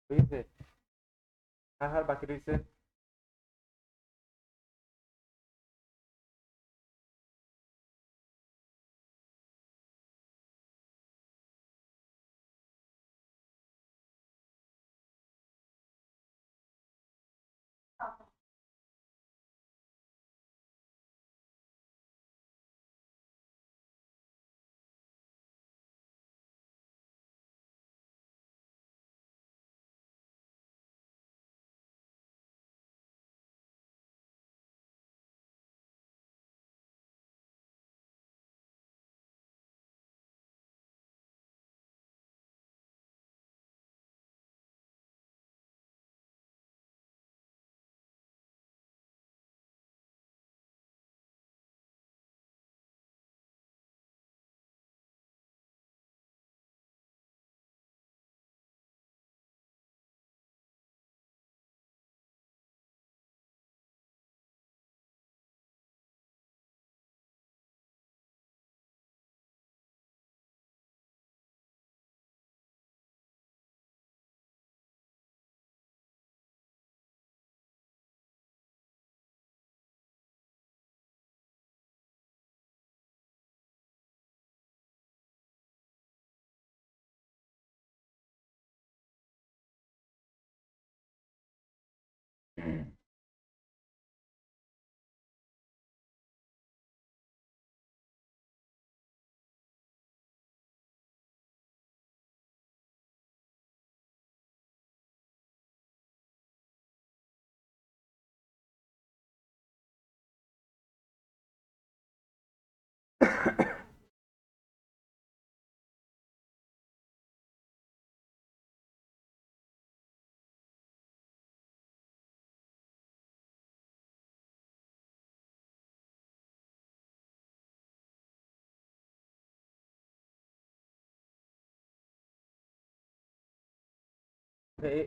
Speaker 1: হয়েছে আর বাকি রয়েছে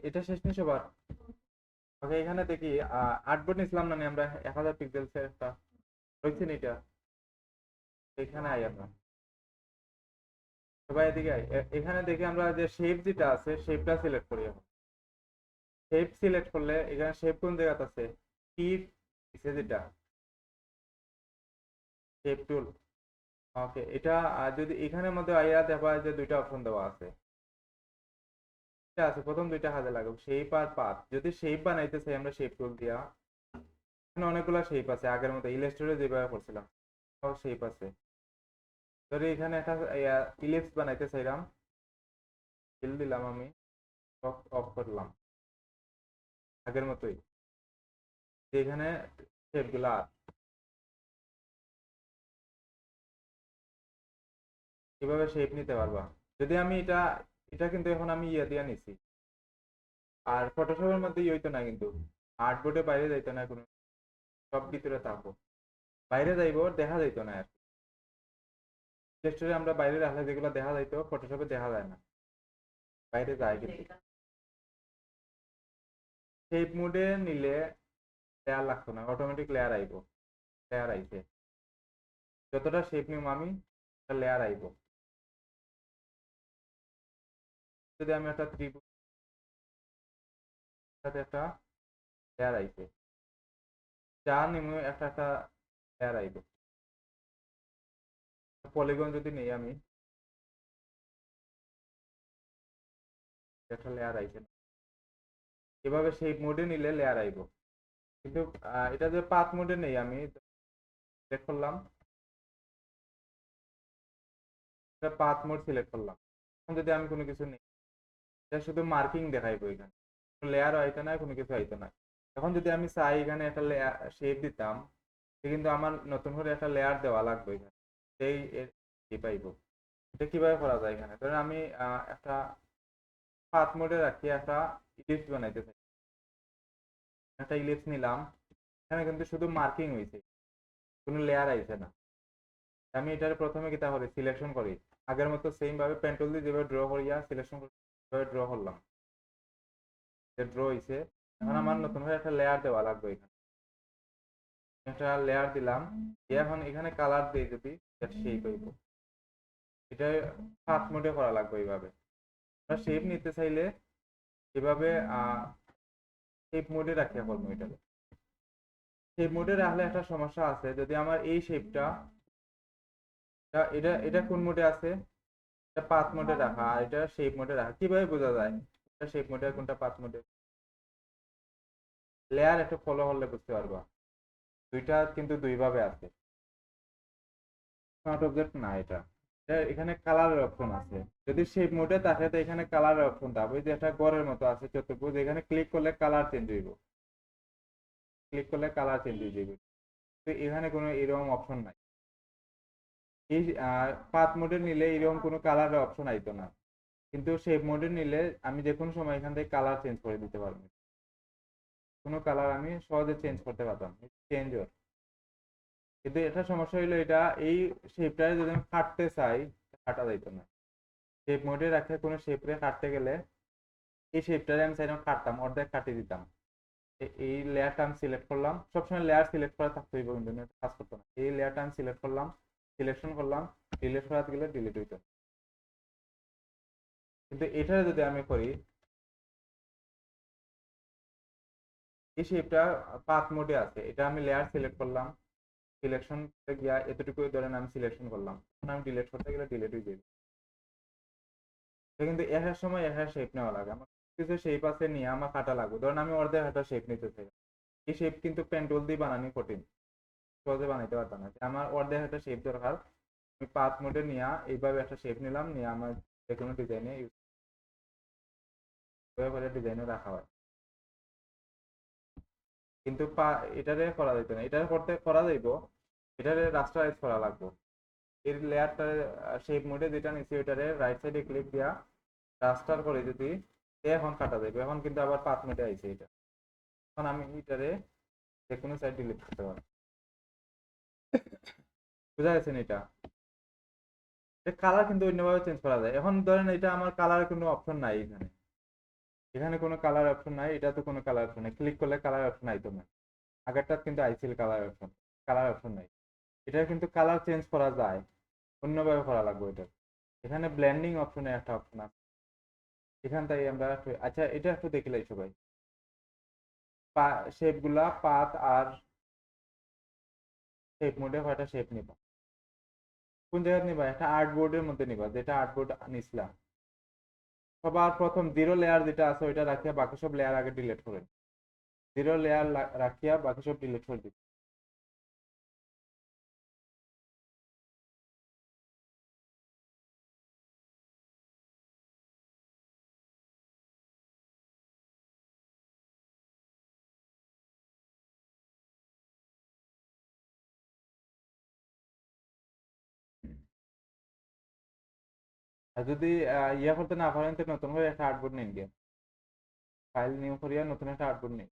Speaker 1: এটা শেষ নিয়ে সবার। ওকে, এখানে দেখি আর্টবোর্ড নিছিলাম না আমরা 1000 পিক্সেলস একটা রয়েছে এটা। এখানে আই আমরা সবাই এদিকে আই। এখানে দেখি আমরা যে শেপ যেটা আছে শেপটা সিলেক্ট করি। এখন শেপ সিলেক্ট করলে এখানে শেপ কোন জায়গাতে আছে, টিপ যেটা শেপ টুল। ওকে, এটা যদি এখানের মধ্যে আইয়া দেখা যায় যে দুইটা অপশন দেওয়া আছে। এটা আছে প্রথম দুইটা কাজে লাগাবো, শেপ আর পাথ। যদি শেপ বানাইতে চাই আমরা শেপ টুল দিয়া, এখানে অনেকগুলো শেপ আছে আগের মতো ইলাস্ট্রেটরে যেভাবে করছিলাম সব শেপ আছে। ধরি এখানে একটা ইলিপস বানাইতে চাইলাম, ফিল দিলাম আমি, অফ করলাম আগের মতোই। যে এখানে শেপ গুলা কিভাবে শেপ নিতে পারবা। যদি আমি এটা এটা কিন্তু এখন আমি ইয়ে দিয়ে নিছি। আর ফটোশপের মধ্যে ইয়ে হইতো না কিন্তু, আর্টবোর্ডে বাইরে যাইতো না কোনো, সব ভিতরে থাকবো। বাইরে যাইবো দেখা যাইতো না আর। ইলাস্ট্রেটরে আমরা বাইরে রাখলে যেগুলো দেখা যাইতো ফটোশপে দেখা যায় না, বাইরে যায় কিন্তু। শেপ মোডে নিলে লেয়ার লাগতো না, অটোমেটিক লেয়ার আইব। লেয়ার আইছে, যতটা শেপ নিব আমি লেয়ার আইব। যদি আমি একটা ত্রিভুজ সাথে একটা লেয়ার আইছে, যা নিব একটা একটা লেয়ার আইব। পলিগন যদি নেই আমি, একটা লেয়ার আইছে। এভাবে শেপ মোডে নিলে লেয়ার আইব। কিন্তু এটা যে পাথ মোডে নেই আমি, সিলেক্ট করলাম, পাথ মোড সিলেক্ট করলাম। এখন যদি আমি কোনো কিছু নেই, এটা শুধু মার্কিং দেখাইবো, এখানে লেয়ার আইতো না, কোনো কিছু আইতো না। এখন যদি আমি চাই এখানে একটা শেপ দিতাম, কিন্তু আমার নতুন করে একটা লেয়ার দেওয়া লাগবে এখানে, সেই পাইব। এটা কিভাবে করা যায়, এখানে ধরেন আমি একটা পাথ মোডে রাখি, একটা ইলিপস বানাইতে চাই। একটা ইলিপস নিলাম, এখানে কিন্তু শুধু মার্কিং হয়েছে, কোনো লেয়ার আইছে না। আমি এটার প্রথমে কি তাহলে সিলেকশন করি, আগের মতো সেম ভাবে পেন্টুল দিয়ে যেভাবে ড্র করিয়া সিলেকশন করি ড্র করলাম, ড্র হয়েছে। এখন আমার নতুন করে একটা লেয়ার দেওয়া লাগবে এখানে, একটা লেয়ার দিলাম। এখন এখানে কালার দিয়ে যদি সেই করবো, এটা পাথ মোডে করা লাগবে এইভাবে। আমরা শেপ নিতে চাইলে এভাবে শেপ মোডে রাখিয়া করবো। এটাকে শেপ মোডে রাখলে একটা সমস্যা আছে, যদি আমার এই শেপটা, এটা এটা কোন মোডে আছে, এটা পাথ মোডে রাখা আর এটা শেপ মোডে রাখা, কিভাবে বোঝা যায় এটা শেপ মোডে আর কোনটা পাথ মোডে? লেয়ার একটু ফলো করলে বুঝতে পারবা, দুইটা কিন্তু দুই ভাবে আছে। স্মার্ট অবজেক্ট না এটা, এখানে কালারের অপশন আছে। যদি শেপ মোডে থাকে তো এখানে কালারের অপশন থাকবে, যে একটা গড়ের মতো আছে চতুর্ভুজ, এখানে ক্লিক করলে কালার চেঞ্জ হইব, ক্লিক করলে কালার চেঞ্জ হয়ে যাবে। তো এখানে কোনো এরকম অপশন নাই। এই পাথ মোডে নিলে এরকম কোনো কালারের অপশন আইতো না, কিন্তু শেপ মোডে নিলে আমি যে কোনো সময় এখান থেকে কালার চেঞ্জ করে দিতে পারবো। কোনো কালার আমি সহজে চেঞ্জ করতে পারতাম, চেঞ্জ। কিন্তু এটা সমস্যা হইলো, এটা এই শেপটা যদি আমি কাটতে চাই কাটা যাইতো না। শেপ মোডে রাখে কোনো শেপরে কাটতে গেলে এই শেপটারে আমি চাইলাম কাটতাম, অর্ধেক কাটিয়ে দিতাম। এই লেয়ারটা আমি সিলেক্ট করলাম, সবসময় লেয়ার সিলেক্ট করা থাকতে হইব, কিন্তু কাজ করতো না। এই লেয়ারটা আমি সিলেক্ট করলাম, সিলেকশন করলাম, ডিলিট করাতে গেলে ডিলিট হইতো। কিন্তু এটা যদি আমি করি, এই শেপটা পাথ মোডে আছে, এটা আমি লেয়ার সিলেক্ট করলাম, সিলেকশন গিয়া এতটুকু ধরেন আমি সিলেকশন করলাম, এখন আমি ডিলিট করতে গেলে ডিলিট হয়ে যাবে। কিন্তু একার সময় একার শেপ নেওয়া লাগে, আমার কিছু শেপ আছে নিয়ে আমার কাটা লাগবে। ধরেন আমি অর্ধেক একটা শেপ নিতে চাই, এই শেপ কিন্তু পেন টুল দিয়ে বানানো কঠিন, সহজে বানাইতে পারতাম না। আমার অর্ধেক একটা শেপ দরকার, আমি পাথ মোডে নিয়ে এইভাবে একটা শেপ নিলাম, নিয়ে আমার যে কোনো ডিজাইনে ইউজ করে ডিজাইনে রাখা হয়। কিন্তু এটারে করা যেত না, এটারে করা যাইব, এটারে রাস্টারাইজ করা লাগবে। এর লেয়ারটা শেপ মোডে যেটা নিচ্ছি ওইটারে রাইট সাইডে ক্লিক দিয়া রাস্টার করে যদি এখন কাটা যাবে। এখন কিন্তু আবার পাঁচ মিনিটে আইছে এটা। এখন আমি এটারে যে কোনো সাইড ডিলিট করতে পারি। বুঝা গেছেন? এটা কালার কিন্তু অন্যভাবে চেঞ্জ করা যায়। এখন ধরেন এটা আমার কালারের কোনো অপশন নাই, এখানে এখানে কোনো কালার অপশন নাই, এটা তো কোনো কালার অপশন নাই, ক্লিক করলে কালার অপশন আইতো না। আগেরটা কিন্তু আইছিল কালার অপশন নাই। এটা কিন্তু কালার চেঞ্জ করা যায়, অন্যভাবে করা লাগবে এটা। এখানে ব্লেন্ডিং অপশনে একটা অপশন আছে, এখান থেকে আমরা আচ্ছা এটা একটু দেখিলাই সবাই। শেপ গুলা পাত আর শেপ মোডে কয়টা শেপ নিবা, কোন জায়গায় নিবা, একটা আর্টবোর্ডের মধ্যে নিবা, যেটা আর্টবোর্ড নিছিলা। সবার প্রথম জিরো লেয়ার যেটা আছে ওইটা রাখিয়া বাকি সব লেয়ার আগে ডিলিট করে, জিরো লেয়ার রাখিয়া বাকি সব ডিলিট করে দিবে। আর যদি ইয়া করতে না পারেন তো নতুন করে একটা আর্টবোর্ড নিন গিয়ে, ফাইল নিউ করিয়া নতুন একটা আর্টবোর্ড নিন।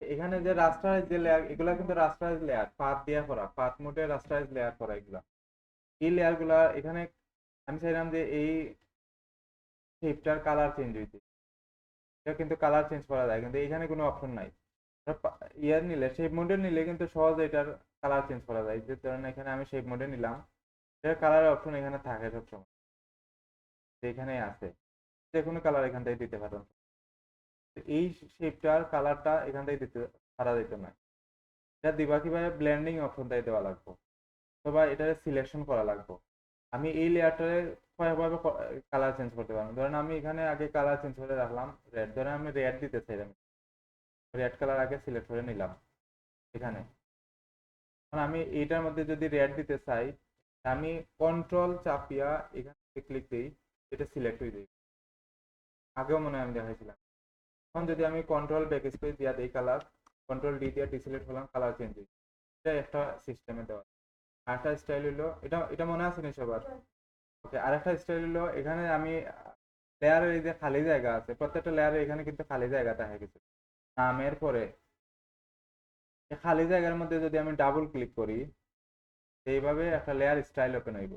Speaker 1: এখানে যে রাস্টারাইজ যে লেয়ার, এগুলা কিন্তু রাস্টারাইজ লেয়ার, পাত দিয়া করা, পাত মোডে রাস্টারাইজ লেয়ার করা এগুলা। এই লেয়ার গুলা এখানে আমি চাইলাম যে এই শেপটার কালার চেঞ্জ হইতে, এটা কিন্তু কালার চেঞ্জ করা যায়, কিন্তু এখানে কোনো অপশন নাই। ইয়ার নিলে, শেপ মোডে নিলে কিন্তু সহজে এটার কালার চেঞ্জ করা যায়। যে কারণে এখানে আমি শেপ মোডে নিলাম, এটার কালার অপশন এখানে থাকে সবসময়, এখানে আছে, যে কোনো কালার এখান থেকে দিতে পারেন। এই শেপটার কালারটা এখান থেকে দিতে পারা যেত না। এটা দিবা কিভাবে, ব্লেন্ডিং অপশনটাই দেওয়া লাগবে, অথবা এটা সিলেকশন করা লাগবে। আমি এই লেয়ারটারে কয়েকভাবে কালার চেঞ্জ করতে পারবো। ধরেন আমি এখানে আগে কালার চেঞ্জ করে রাখলাম রেড, ধরেন আমি রেড দিতে চাইলাম, রেড কালার আগে সিলেক্ট করে নিলাম এখানে। এখন আমি এইটার মধ্যে যদি রেড দিতে চাই, আমি কন্ট্রোল চাপিয়া এখান থেকে ক্লিক দিই, এটা সিলেক্ট হয়ে যায়। আগেও মনে হয় আমি দেখাইছিলাম। এখন যদি আমি কন্ট্রোল ব্যাক স্পেস দিয়া দিই কালার, কন্ট্রোল ডি দিয়ে ডিসিলেক্ট করলাম, কালার চেঞ্জ হয়ে যায়। এটা একটা সিস্টেমে দেওয়া। আরেকটা স্টাইল হলো, এটা এটা মনে আছে নি সবার? ওকে, আরেকটা স্টাইল হলো, এখানে আমি লেয়ারের এই যে খালি জায়গা আছে, প্রত্যেকটা লেয়ারে এখানে কিন্তু খালি জায়গা থাকে কিছু নামের পরে। এই খালি জায়গার মধ্যে যদি আমি ডাবল ক্লিক করি, এইভাবে একটা লেয়ার স্টাইল ওপেন হইব।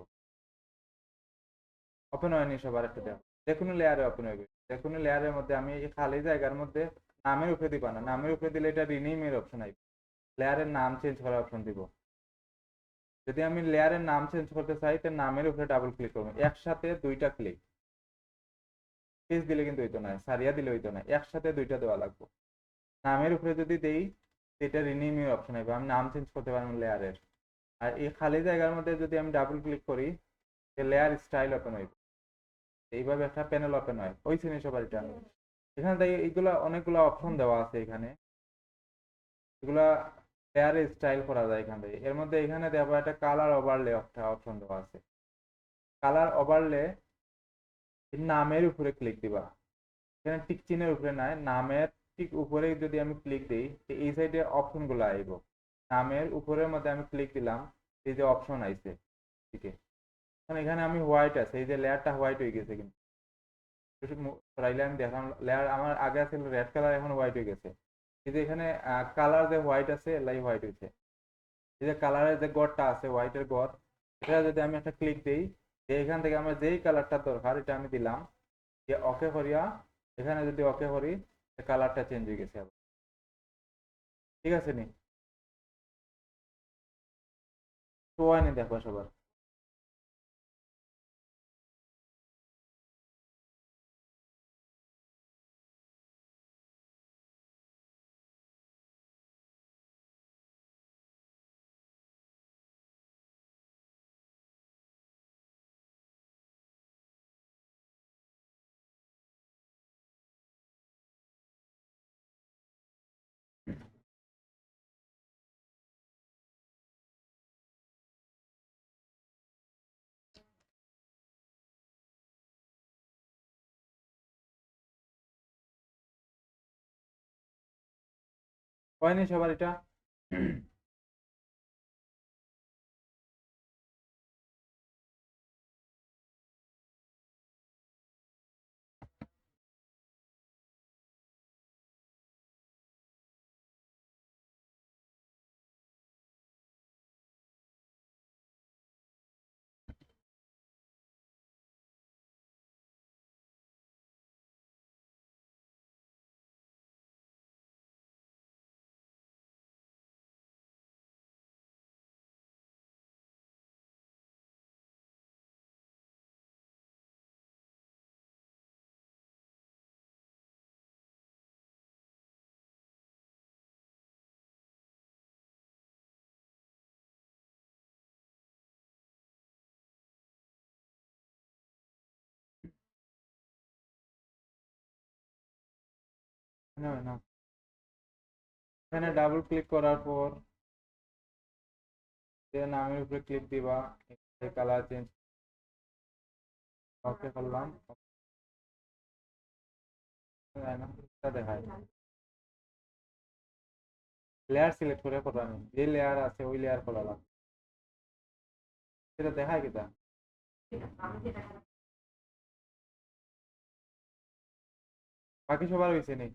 Speaker 1: ওপেন হয়নি সবার? একটা দেখো, যে কোনো লেয়ারে ওপেন হইবে। যে কোনো লেয়ারের মধ্যে আমি এই খালি জায়গার মধ্যে নামের উপরে দিবা না, নামের উপরে দিলে এটা রিনেমের অপশন আইবে, লেয়ারের নাম চেঞ্জ করার অপশন দিব। যদি আমি লেয়ারের নাম চেঞ্জ করতে চাই, তো নামের উপরে ডাবল ক্লিক করবো, একসাথে দুইটা ক্লিক। স্পেস দিলে কিন্তু হইতো না, সারিয়া দিলে হইতো না, একসাথে দুইটা দেওয়া লাগবে। নামের উপরে যদি দেই, এটা রিনিউমিং অপশন হবে, আমি নাম চেঞ্জ করতে পারবো লেয়ারের। আর এই খালি জায়গার মধ্যে যদি আমি ডাবল ক্লিক করি, লেয়ার স্টাইল ওপেন হইবে। এইভাবে একটা প্যানেল ওপেন হয়, ওই শ্রেণী সবার এটা। এখানে তাই এইগুলা অনেকগুলা অপশন দেওয়া আছে এখানে, এগুলা লেয়ারে স্টাইল করা যায় এখান থেকে। এর মধ্যে এখানে দেওয়া একটা কালার ওভারলে একটা অপশন দেওয়া আছে। কালার ওভারলে নামের উপরে ক্লিক দিবা, এখানে টিক চিহ্নের উপরে নাই, নামের ঠিক উপরে যদি আমি ক্লিক দিই, এই সাইডে অপশন গুলো আইব। নামের উপরের মধ্যে আমি ক্লিক দিলাম, এই যে অপশন আইছে, ঠিক আছে। এখন এখানে আমি হোয়াইট আছে, এই যে লেয়ারটা হোয়াইট হয়ে গেছে, কিন্তু সরাইলে আমি দেখলাম লেয়ার আমার আগে ছিল রেড কালার, এখন হোয়াইট হয়ে গেছে। এই যে এখানে কালার যে হোয়াইট আছে, লাই হোয়াইট হয়েছে। এই যে কালারের যে গড়টা আছে, হোয়াইটের গড়, এটা যদি আমি একটা ক্লিক দিই, এখান থেকে আমার যেই কালারটা দরকার এটা আমি দিলাম, ওকে করিয়া এখানে যদি ওকে করি, কালারটা চেঞ্জ হয়ে গেছে আবার। ঠিক আছে নি? তো নি দেখো সবার। হয়নি সবার এটা? না না, এখানে ডাবল ক্লিক করার পর যে নামের উপরে ক্লিক দিবা, কালার চেঞ্জ, ওকে করলাম, দেখায় লেয়ার সিলেক্ট করে করা নেই, যে লেয়ার আছে ওই লেয়ার করা লাগবে, সেটা দেখায় কিটা? বাকি সবার হয়েছে নেই?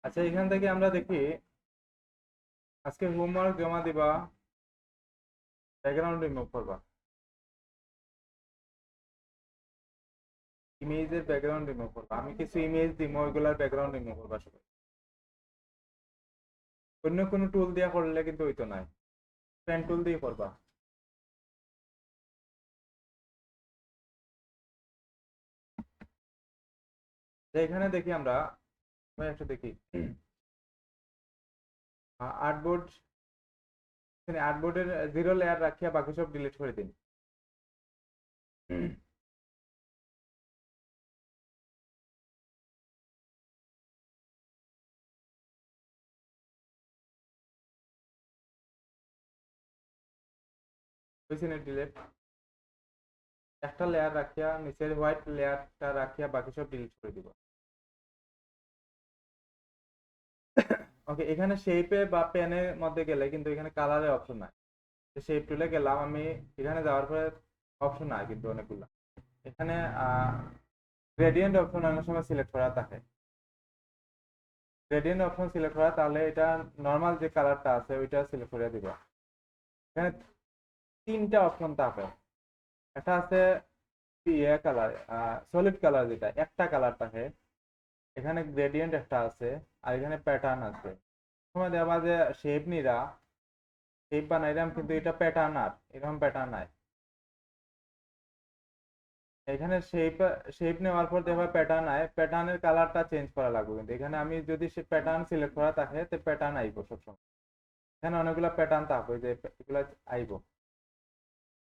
Speaker 1: আচ্ছা, এখান থেকে আমরা দেখি আজকে হোমওয়ার্ক জমা দিবা, ব্যাকগ্রাউন্ড রিমুভ করবা, ইমেজের ব্যাকগ্রাউন্ড রিমুভ করবা, আমি কিছু ইমেজ দিব ওইগুলার ব্যাকগ্রাউন্ড রিমুভ করবা সবাই। অন্য কোনো টুল দিয়া করলে কিন্তু হইতো নাই, পেন টুল দিয়ে করবা। এখানে দেখি আমরা একটু দেখি আর্টবোর্ড, এখানে আর্টবোর্ডের জিরো লেয়ার রাখিয়া বাকি সব ডিলিট করে দিন। ডিলিট একটা লেয়ার রাখিয়া নিচের হোয়াইট লেয়ারটা রাখিয়া বাকি সব ডিলিট করে দিব। ওকে, এখানে শেপে বা পেনের মধ্যে গেলে কিন্তু এখানে কালারের অপশন নাই। শেপ টুলে গেলাম আমি, এখানে যাওয়ার পরে অপশন নাই কিন্তু অনেকগুলো। এখানে গ্রেডিয়েন্ট অপশন অনেক সময় সিলেক্ট করা থাকে। গ্রেডিয়েন্ট অপশন সিলেক্ট করা, তাহলে এটা নর্মাল যে কালারটা আছে ওইটা সিলেক্ট করে দিবা। এখানে তিনটা অপশন থাকে। একটা আছে ইয়ে কালার, সলিড কালার, যেটা একটা কালার থাকে। এখানে গ্রেডিয়েন্ট একটা আছে, আর এখানে প্যাটার্ন আছে। সময় দেওয়া যে শেপ নিরা শেপ বানাইলাম, কিন্তু এটা প্যাটার্ন আর এরকম প্যাটার্ন নাই। এখানে শেপ শেপ নেওয়ার পর দেখবা প্যাটার্ন আয়, প্যাটার্নের কালারটা চেঞ্জ করা লাগবে। কিন্তু এখানে আমি যদি সে প্যাটার্ন সিলেক্ট করা থাকে তো প্যাটার্ন আইব সবসময়। এখানে অনেকগুলো প্যাটার্ন থাকবে, যে এগুলো আইব।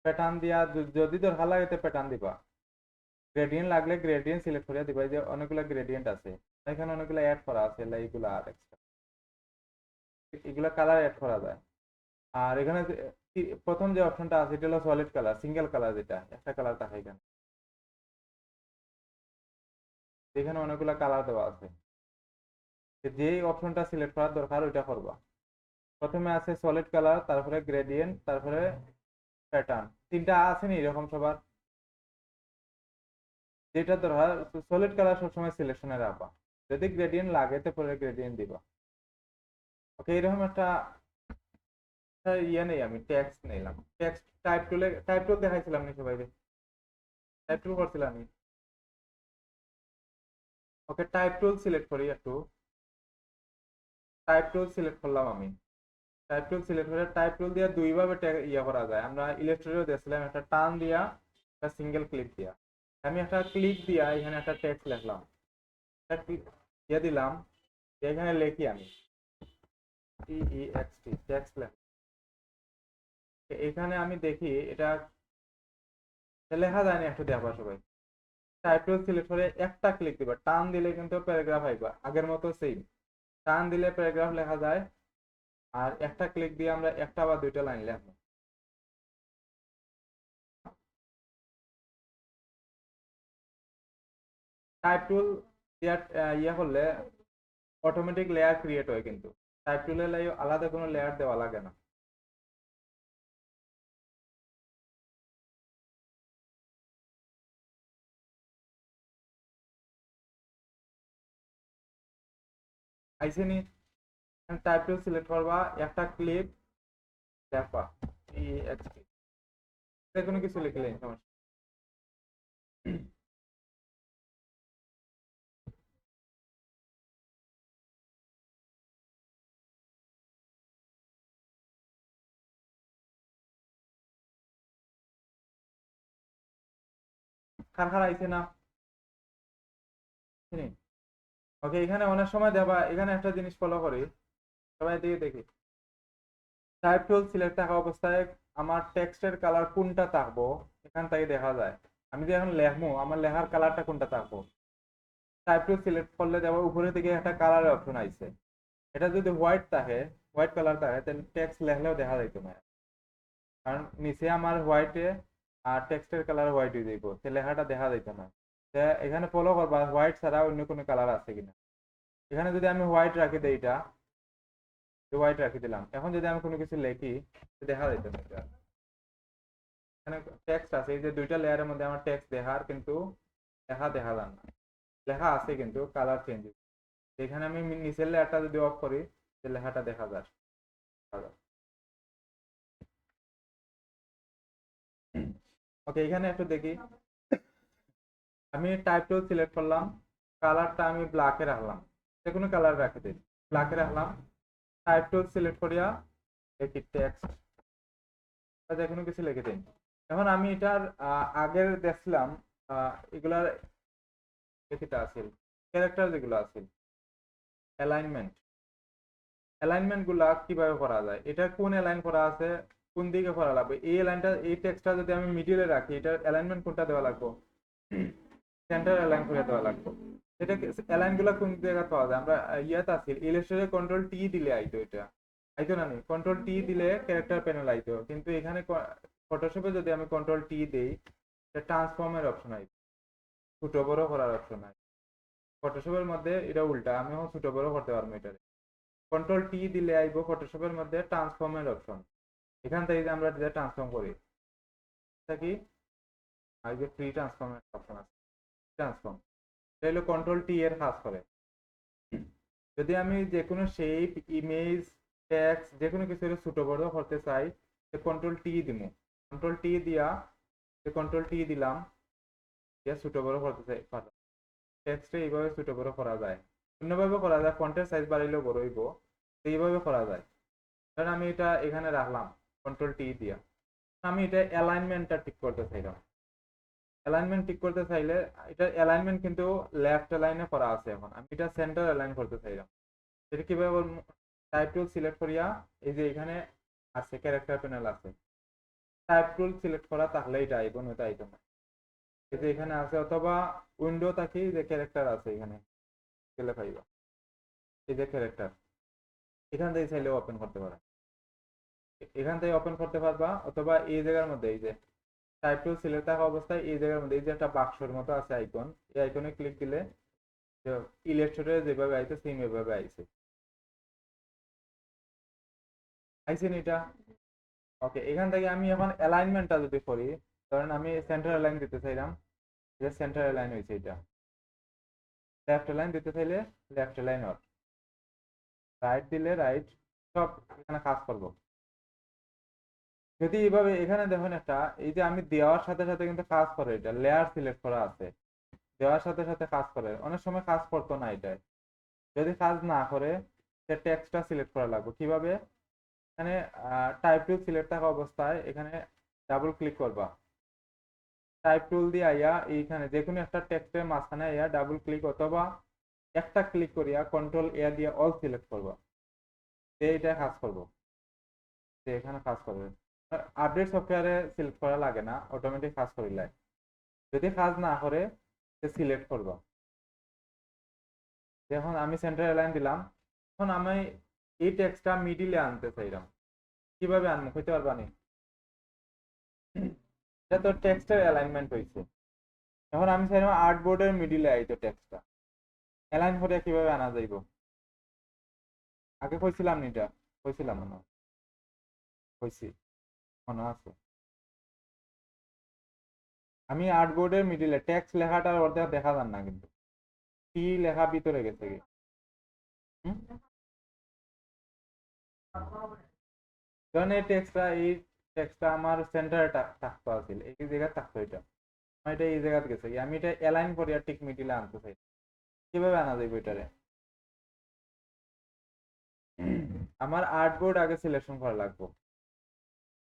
Speaker 1: প্যাটার্ন দিয়া যদি দরকার লাগে তো প্যাটার্ন দিবা। গ্রেডিয়েন্ট লাগলে গ্রেডিয়েন্ট সিলেক্ট করে দিবা। যে অনেকগুলো গ্রেডিয়েন্ট আছে, এখানে অনেকগুলো অ্যাড করা আছে, এইগুলা আর এক্সট্রা এগুলা কালার অ্যাড করা যায়। আর এখানে প্রথম যে অপশনটা আছে এটা হলো সলিড কালার, সিঙ্গেল কালার, যেটা একটা কালার থাকে এখানে। এখানে অনেকগুলো কালার দেওয়া আছে, যে অপশনটা সিলেক্ট করার দরকার ওইটা করবা। প্রথমে আছে সলিড কালার, তারপরে গ্রেডিয়েন্ট, তারপরে প্যাটার্ন। তিনটা আছে নি এরকম সবার? যেটা দরকার সলিড কালার সবসময় সিলেকশনে রাখবা। যদি গ্রেডিয়েন্ট লাগে তো পরে গ্রেডিয়েন্ট দিবা। ওকে, এরকম একটা ইয়ে নেই, আমি টেক্সট নিলাম। টেক্সট টাইপ টুল দেখাইছিলাম নি সবাই? টাইপ টুল করছিলাম আমি। ওকে, টাইপ টুল সিলেক্ট করি একটু। টাইপ টুল সিলেক্ট করলাম আমি। টাইপ টুল সিলেক্ট করে টাইপ টুল দিয়ে দুইভাবে ইয়ে করা যায়। আমরা ইলাস্ট্রেটরে দেখছিলাম, একটা টান দিয়া, একটা সিঙ্গেল ক্লিক দিয়া। আমি একটা ক্লিক দিয়া এখানে একটা টেক্সট লিখলাম, ইয়ে দিলাম, এখানে লিখি আমি টেক্সট, টেক্সট লেখ। এখানে আমি দেখি এটা লেখা যায় না, একটু দেখবা সবাই। টাইপ টুল সিলেক্ট করে একটা ক্লিক দিবা, টান দিলে কিন্তু প্যারাগ্রাফ আইবা আগের মতো সেম। টান দিলে প্যারাগ্রাফ লেখা যায়। আর একটা ক্লিক দিয়ে আমরা একটা বা দুইটা লাইন লিখবো। টাইপ টুল ইয়ে করলে অটোমেটিক লেয়ার ক্রিয়েট হয়, কিন্তু টাইপ টুলের আলাদা কোনো লেয়ার দেওয়া লাগে না। আইসে নি? টাইপ টুল সিলেক্ট করবা, একটা ক্লিক লেখবা EXT, যে কোনো কিছু লিখলে সমস্যা। কার কার আইছে না? ওকে, এখানে অনেক সময় দেবা, এখানে একটা জিনিস ফলো করি, সবাই দিকে দেখি। টাইপ টুল সিলেক্ট থাকা অবস্থায় আমার টেক্সটের কালার কোনটা থাকবো এখান থেকে দেখা যায়। আমি যে এখন লেখবো, আমার লেখার কালারটা কোনটা থাকবো। টাইপ টুল সিলেক্ট করলে যাবো উপরের দিকে একটা কালারের অপশন আইছে। এটা যদি হোয়াইট থাকে, হোয়াইট কালার থাকে, তাহলে টেক্সট লেখলেও দেখা যাইতো না। কারণ নিচে আমার হোয়াইটে আর টেক্সটের কালার হোয়াইট হয়ে যাইব, সে লেখাটা দেখা যাইতো না। এখানে ফলো করবা হোয়াইট ছাড়া অন্য কোনো কালার আছে কিনা। এখানে যদি আমি হোয়াইট রাখি দিই, এটা হোয়াইট রাখি দিলাম, এখন যদি আমি কোনো কিছু লিখি দেখা যাইত না এটা। এখানে টেক্সট আছে, এই যে দুইটা লেয়ারের মধ্যে আমার টেক্সট দেখার, কিন্তু লেখা দেখা যান না। লেখা আছে কিন্তু কালার চেঞ্জ। এখানে আমি নিচের লেয়ারটা যদি অফ করি, যে লেখাটা দেখা যায়। ওকে, এখানে একটু দেখি। আমি টাইপ টুল সিলেক্ট করলাম, কালারটা আমি ব্ল্যাকে রাখলাম, যে কোনো কালার রাখি দিই, ব্ল্যাকে রাখলাম। টাইপ টুল সিলেক্ট করিয়া দেখি টেক্সট, যে কোনো কিছু লিখে দিন। এখন আমি এটার আগের দেখছিলাম এগুলার যেটা আছে, ক্যারেক্টার যেগুলো আছে, অ্যালাইনমেন্ট, অ্যালাইনমেন্ট গুলা কিভাবে করা যায়, এটা কোন অ্যালাইন করা আছে, কোন দিকে করা লাগবে, এই লাইনটা এই টেক্সটটা যদি আমি মিডিলে রাখি, এটার অ্যালাইনমেন্ট কোনটা দেওয়া লাগবে, সেন্টার অ্যালাইন করে দেওয়া লাগবে। এটা অ্যালাইন গুলা কোন জায়গায় পাওয়া যায়, আমরা ইয়াতে আছি ইলাস্ট্রেটরে কন্ট্রোল টি দিলে আইতো, এটা আইতো না, কন্ট্রোল টি দিলে ক্যারেক্টার প্যানেল আইতো, কিন্তু এখানে ফটোশপে যদি আমি কন্ট্রোল টি দেই, এটা ট্রান্সফর্মের অপশন আইতো, ছোট বড় করার অপশন আইতো। ফটোশপের মধ্যে এটা উল্টা, আমি এখন ছোট বড় করতে পারবো এটা, কন্ট্রোল টি দিলে আইব ফটোশপের মধ্যে ট্রান্সফর্মের অপশন, এখান থেকে যে আমরা যে ট্রান্সফর্ম করি, এটা কি আইবে ফ্রি ট্রান্সফর্মের অপশন আছে, ট্রান্সফর্ম, এটা হলো কন্ট্রোল টি এর কাজ করে। যদি আমি যে কোনো শেপ, ইমেজ, টেক্সট যে কোনো কিছু ছোট বড় করতে চাই, কন্ট্রোল টি দিব, কন্ট্রোল টি দিয়া কন্ট্রোল টি দিলাম, দিয়া ছোট বড় করতে চাই, টেক্সটে এইভাবে ছোট বড় করা যায়, অন্যভাবে করা যায়, ফন্টের সাইজ বাড়াইলেও বড় হইব, এইভাবে করা যায়। কারণ আমি এটা এখানে রাখলাম কন্ট্রোল টি দিয়া, আমি এটা অ্যালাইনমেন্টটা ঠিক করতে চাইলাম, অ্যালাইনমেন্ট ঠিক করতে চাইলে এটা অ্যালাইনমেন্ট কিন্তু লেফট অ্যালাইনে করা আছে, এখন আমি এটা সেন্টার অ্যালাইন করতে চাইলাম, এটা কিভাবে বলবো, টাইপ টুল সিলেক্ট করিয়া এই যে এখানে আছে ক্যারেক্টার প্যানেল আছে, টাইপ টুল সিলেক্ট করা তাহলে এটা আইব, নয়তো আইব না, এই যে এখানে আছে, অথবা উইন্ডো থাকি যে ক্যারেক্টার আছে এখানে গেলে পাইবা, এই যে ক্যারেক্টার, এখান থেকে চাইলে ওপেন করতে পারা, এখান থেকে ওপেন করতে পারবা, অথবা এই জায়গার মধ্যে এই যে টাইপ টুল সিলেক্ট থাকা অবস্থায় এই জায়গার মধ্যে এই যে একটা বাক্সের মতো আছে আইকন, এই আইকনে ক্লিক দিলে ইলাস্ট্রেটরে যেভাবে আইছে সেম এভাবে আইছে, আইছেন এটা। ওকে, এখান থেকে আমি এখন অ্যালাইনমেন্টটা যদি করি, ধরেন আমি সেন্টার অ্যালাইন দিতে চাইলাম, যে সেন্টার অ্যালাইন হয়েছে এটা, লেফট অ্যালাইন দিতে চাইলে লেফট অ্যালাইন অর, রাইট দিলে রাইট, সব এখানে কাজ করবো। যদি এইভাবে এখানে দেখুন একটা, এই যে আমি দেওয়ার সাথে সাথে কিন্তু কাজ করে, এটা লেয়ার সিলেক্ট করা আছে, দেওয়ার সাথে সাথে কাজ করে, অনেক সময় কাজ করতো না এটাই, যদি কাজ না করে সে টেক্সটটা সিলেক্ট করা লাগবে কিভাবে, এখানে টাইপ টুল সিলেক্ট থাকা অবস্থায় এখানে ডাবল ক্লিক করবা, টাইপ টুল দিয়ে আইয়া এইখানে যে কোনো একটা টেক্সটের মাঝখানে আইয়া ডাবল ক্লিক, অথবা একটা ক্লিক করিয়া কন্ট্রোল এ দিয়ে অল সিলেক্ট করবা, এইটা কাজ করবো, যে এখানে কাজ করবে, আপডেট সফটওয়্যারে সিলেক্ট করা লাগে না, অটোমেটিক কাজ করিলে, যদি কাজ না করে সিলেক্ট করবা, এখন আমি সেন্টার অ্যালাইন দিলাম, এখন আমি এই টেক্সটটা মিডিলে আনতে চাইলাম, কিভাবে আনবো কইতে পারবা নি, এটা তো টেক্সটের অ্যালাইনমেন্ট হয়েছে, এখন আমি চাইলাম আর্টবোর্ডের মিডিলে আইতো টেক্সটটা, অ্যালাইন করে কিভাবে আনা যাইব, আগে কইছিলাম নি এটা, কইছিলাম মনে হয়, কইছি মনে আছে, আমি আর্টবোর্ডের মিডিলে টেক্সট লেখাটার অর্ধেক দেখা যান না কিন্তু, কি লেখা ভিতরে গেছে কি, হুম? কারণ এই টেক্সটটা আমার সেন্টারে থাকতে আছিল, এই জায়গায় থাকতো এটা, আমার এটা এই জায়গাতে গেছে, আমি এটা অ্যালাইন করি আর ঠিক মিডিলে আনতে চাই, কিভাবে আনা যাইব এটারে, আমার আর্টবোর্ড আগে সিলেকশন করা লাগবে,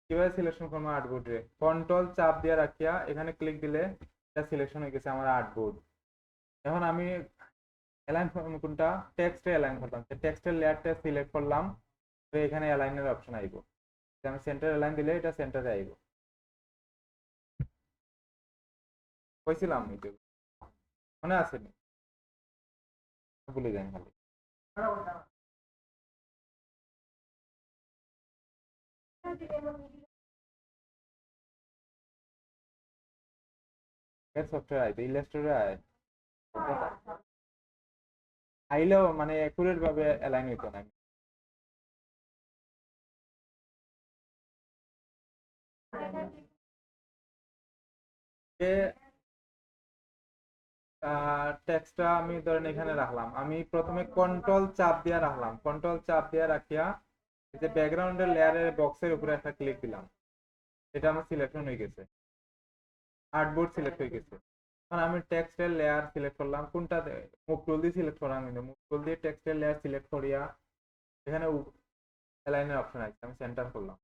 Speaker 1: কিভাবে সিলেকশন করবো আর্টবোর্ডে, কন্ট্রোল চাপ দিয়ে রাখিয়া এখানে ক্লিক দিলে এটা সিলেকশন হয়ে গেছে আমার আর্টবোর্ড, এখন আমি অ্যালাইন কোনটা, টেক্সটে অ্যালাইন করলাম, টেক্সটের লেয়ারটা সিলেক্ট করলাম, তো এখানে অ্যালাইনের অপশন আইব, আমি সেন্টার অ্যালাইন দিলে এটা সেন্টারে আইব, কইছিলাম এটা, মনে আছে নি, ভুলে যাই খালি, এর সফটওয়্যার আইতো ইলাস্ট্রেটরে আইলেও মানে অ্যাকুরেট ভাবে অ্যালাইন হইতো না, টেক্সটটা আমি ধরেন এখানে রাখলাম, আমি প্রথমে কন্ট্রোল চাপ দিয়ে রাখলাম, কন্ট্রোল চাপ দিয়ে রাখিয়া এই যে ব্যাকগ্রাউন্ডের লেয়ারের বক্সের উপরে একটা ক্লিক দিলাম, এটা আমার সিলেকশন হয়ে গেছে, আর্টবোর্ড সিলেক্ট হয়ে গেছে, এখন আমি টেক্সটের লেয়ার সিলেক্ট করলাম, কোনটা মুভ টুল দিয়ে সিলেক্ট করা, আমি মুভ টুল দিয়ে টেক্সটের লেয়ার সিলেক্ট করিয়া এখানে অ্যালাইনের অপশন আছে, আমি সেন্টার করলাম,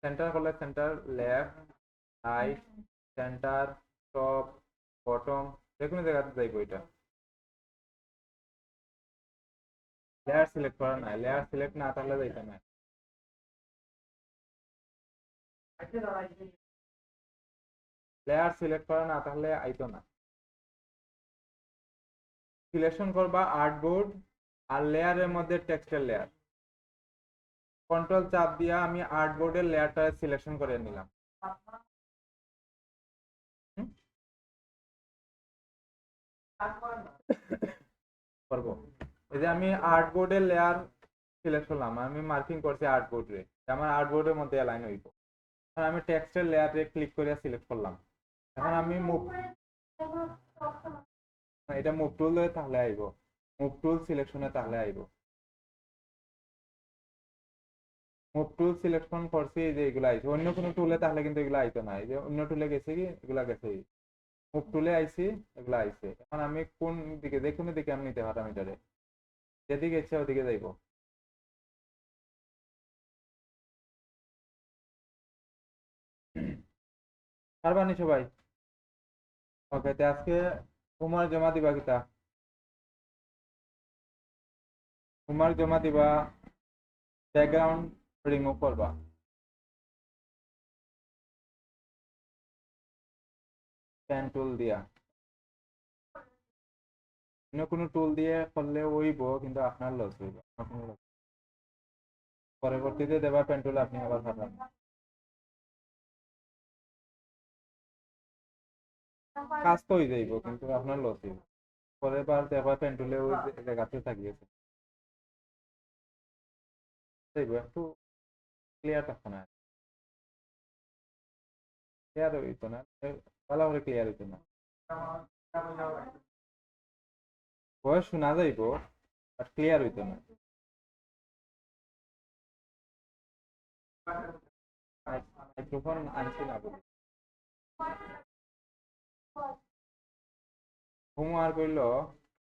Speaker 1: সেন্টার করলে centre, left, right, centre, top, bottom, যে কোনো জায়গাতে যাইব, এটা লেয়ার সিলেক্ট করা নাই, লেয়ার সিলেক্ট না থাকলে যাইতে না, লেয়ার সিলেক্ট করা না থাকলে আইতো না। সিলেকশন করবা আর্টবোর্ড আর লেয়ারের মধ্যে টেক্সটের লেয়ার, কন্ট্রোল চাপ দিয়া আমি আর্টবোর্ডের লেয়ারটা সিলেকশন করে নিলাম। করবো এই যে আমি আর্টবোর্ডের লেয়ার সিলেক্ট করলাম, আমি মার্কিং করছি আর্টবোর্ডে, আমার আর্টবোর্ডের মধ্যে অ্যালাইন হইব। এখন আমি টেক্সটের লেয়ারে ক্লিক করে সিলেক্ট করলাম। এখন আমি মুভ, এটা মুভ টুল তাহলে আইব, মুভ টুল সিলেকশনে তাহলে আইব। মুভ টুল সিলেকশন করছি এই যে এগুলো আইছে, অন্য কোনো টুলে তাহলে কিন্তু এগুলো আইতো না। এই যে অন্য টুলে গেছে কি এগুলা গেছে, মুভ টুলে আইছি এগুলো আইছে। এখন আমি কোন দিকে, যে কোনো দিকে আমি নিতে পারতাম এটারে, যেদিকে ইচ্ছা ওদিকে যাইব। পারবানি সবাই? ওকে, তো আজকে হোমওয়ার্ক জমা দিবা কিতা? হোমওয়ার্ক জমা দিবা, ব্যাকগ্রাউন্ড রিমুভ করবা। পেন টুল দিয়া, অন্য কোনো টুল দিয়ে করলে হইব কিন্তু আপনার লস হইব, আমার কোনো loss। পরবর্তীতে দেবা পেন টুল, আপনি আবার পাঠান। কাজ তো হয়ে যাইব কিন্তু আপনার লস হইব। পরের বার দেবা পেন টুলে ওই জায়গাতে থাকিয়েছে যাইব, একটু ক্লিয়ার থাকতো না, ক্লিয়ার হইতো না, ভালো করে ক্লিয়ার হইতো না। ভয়েস শোনা যাইব বাট ক্লিয়ার হইতো না। মাইক্রোফোন আনছি না বলে। হোমওয়ার্ক হইল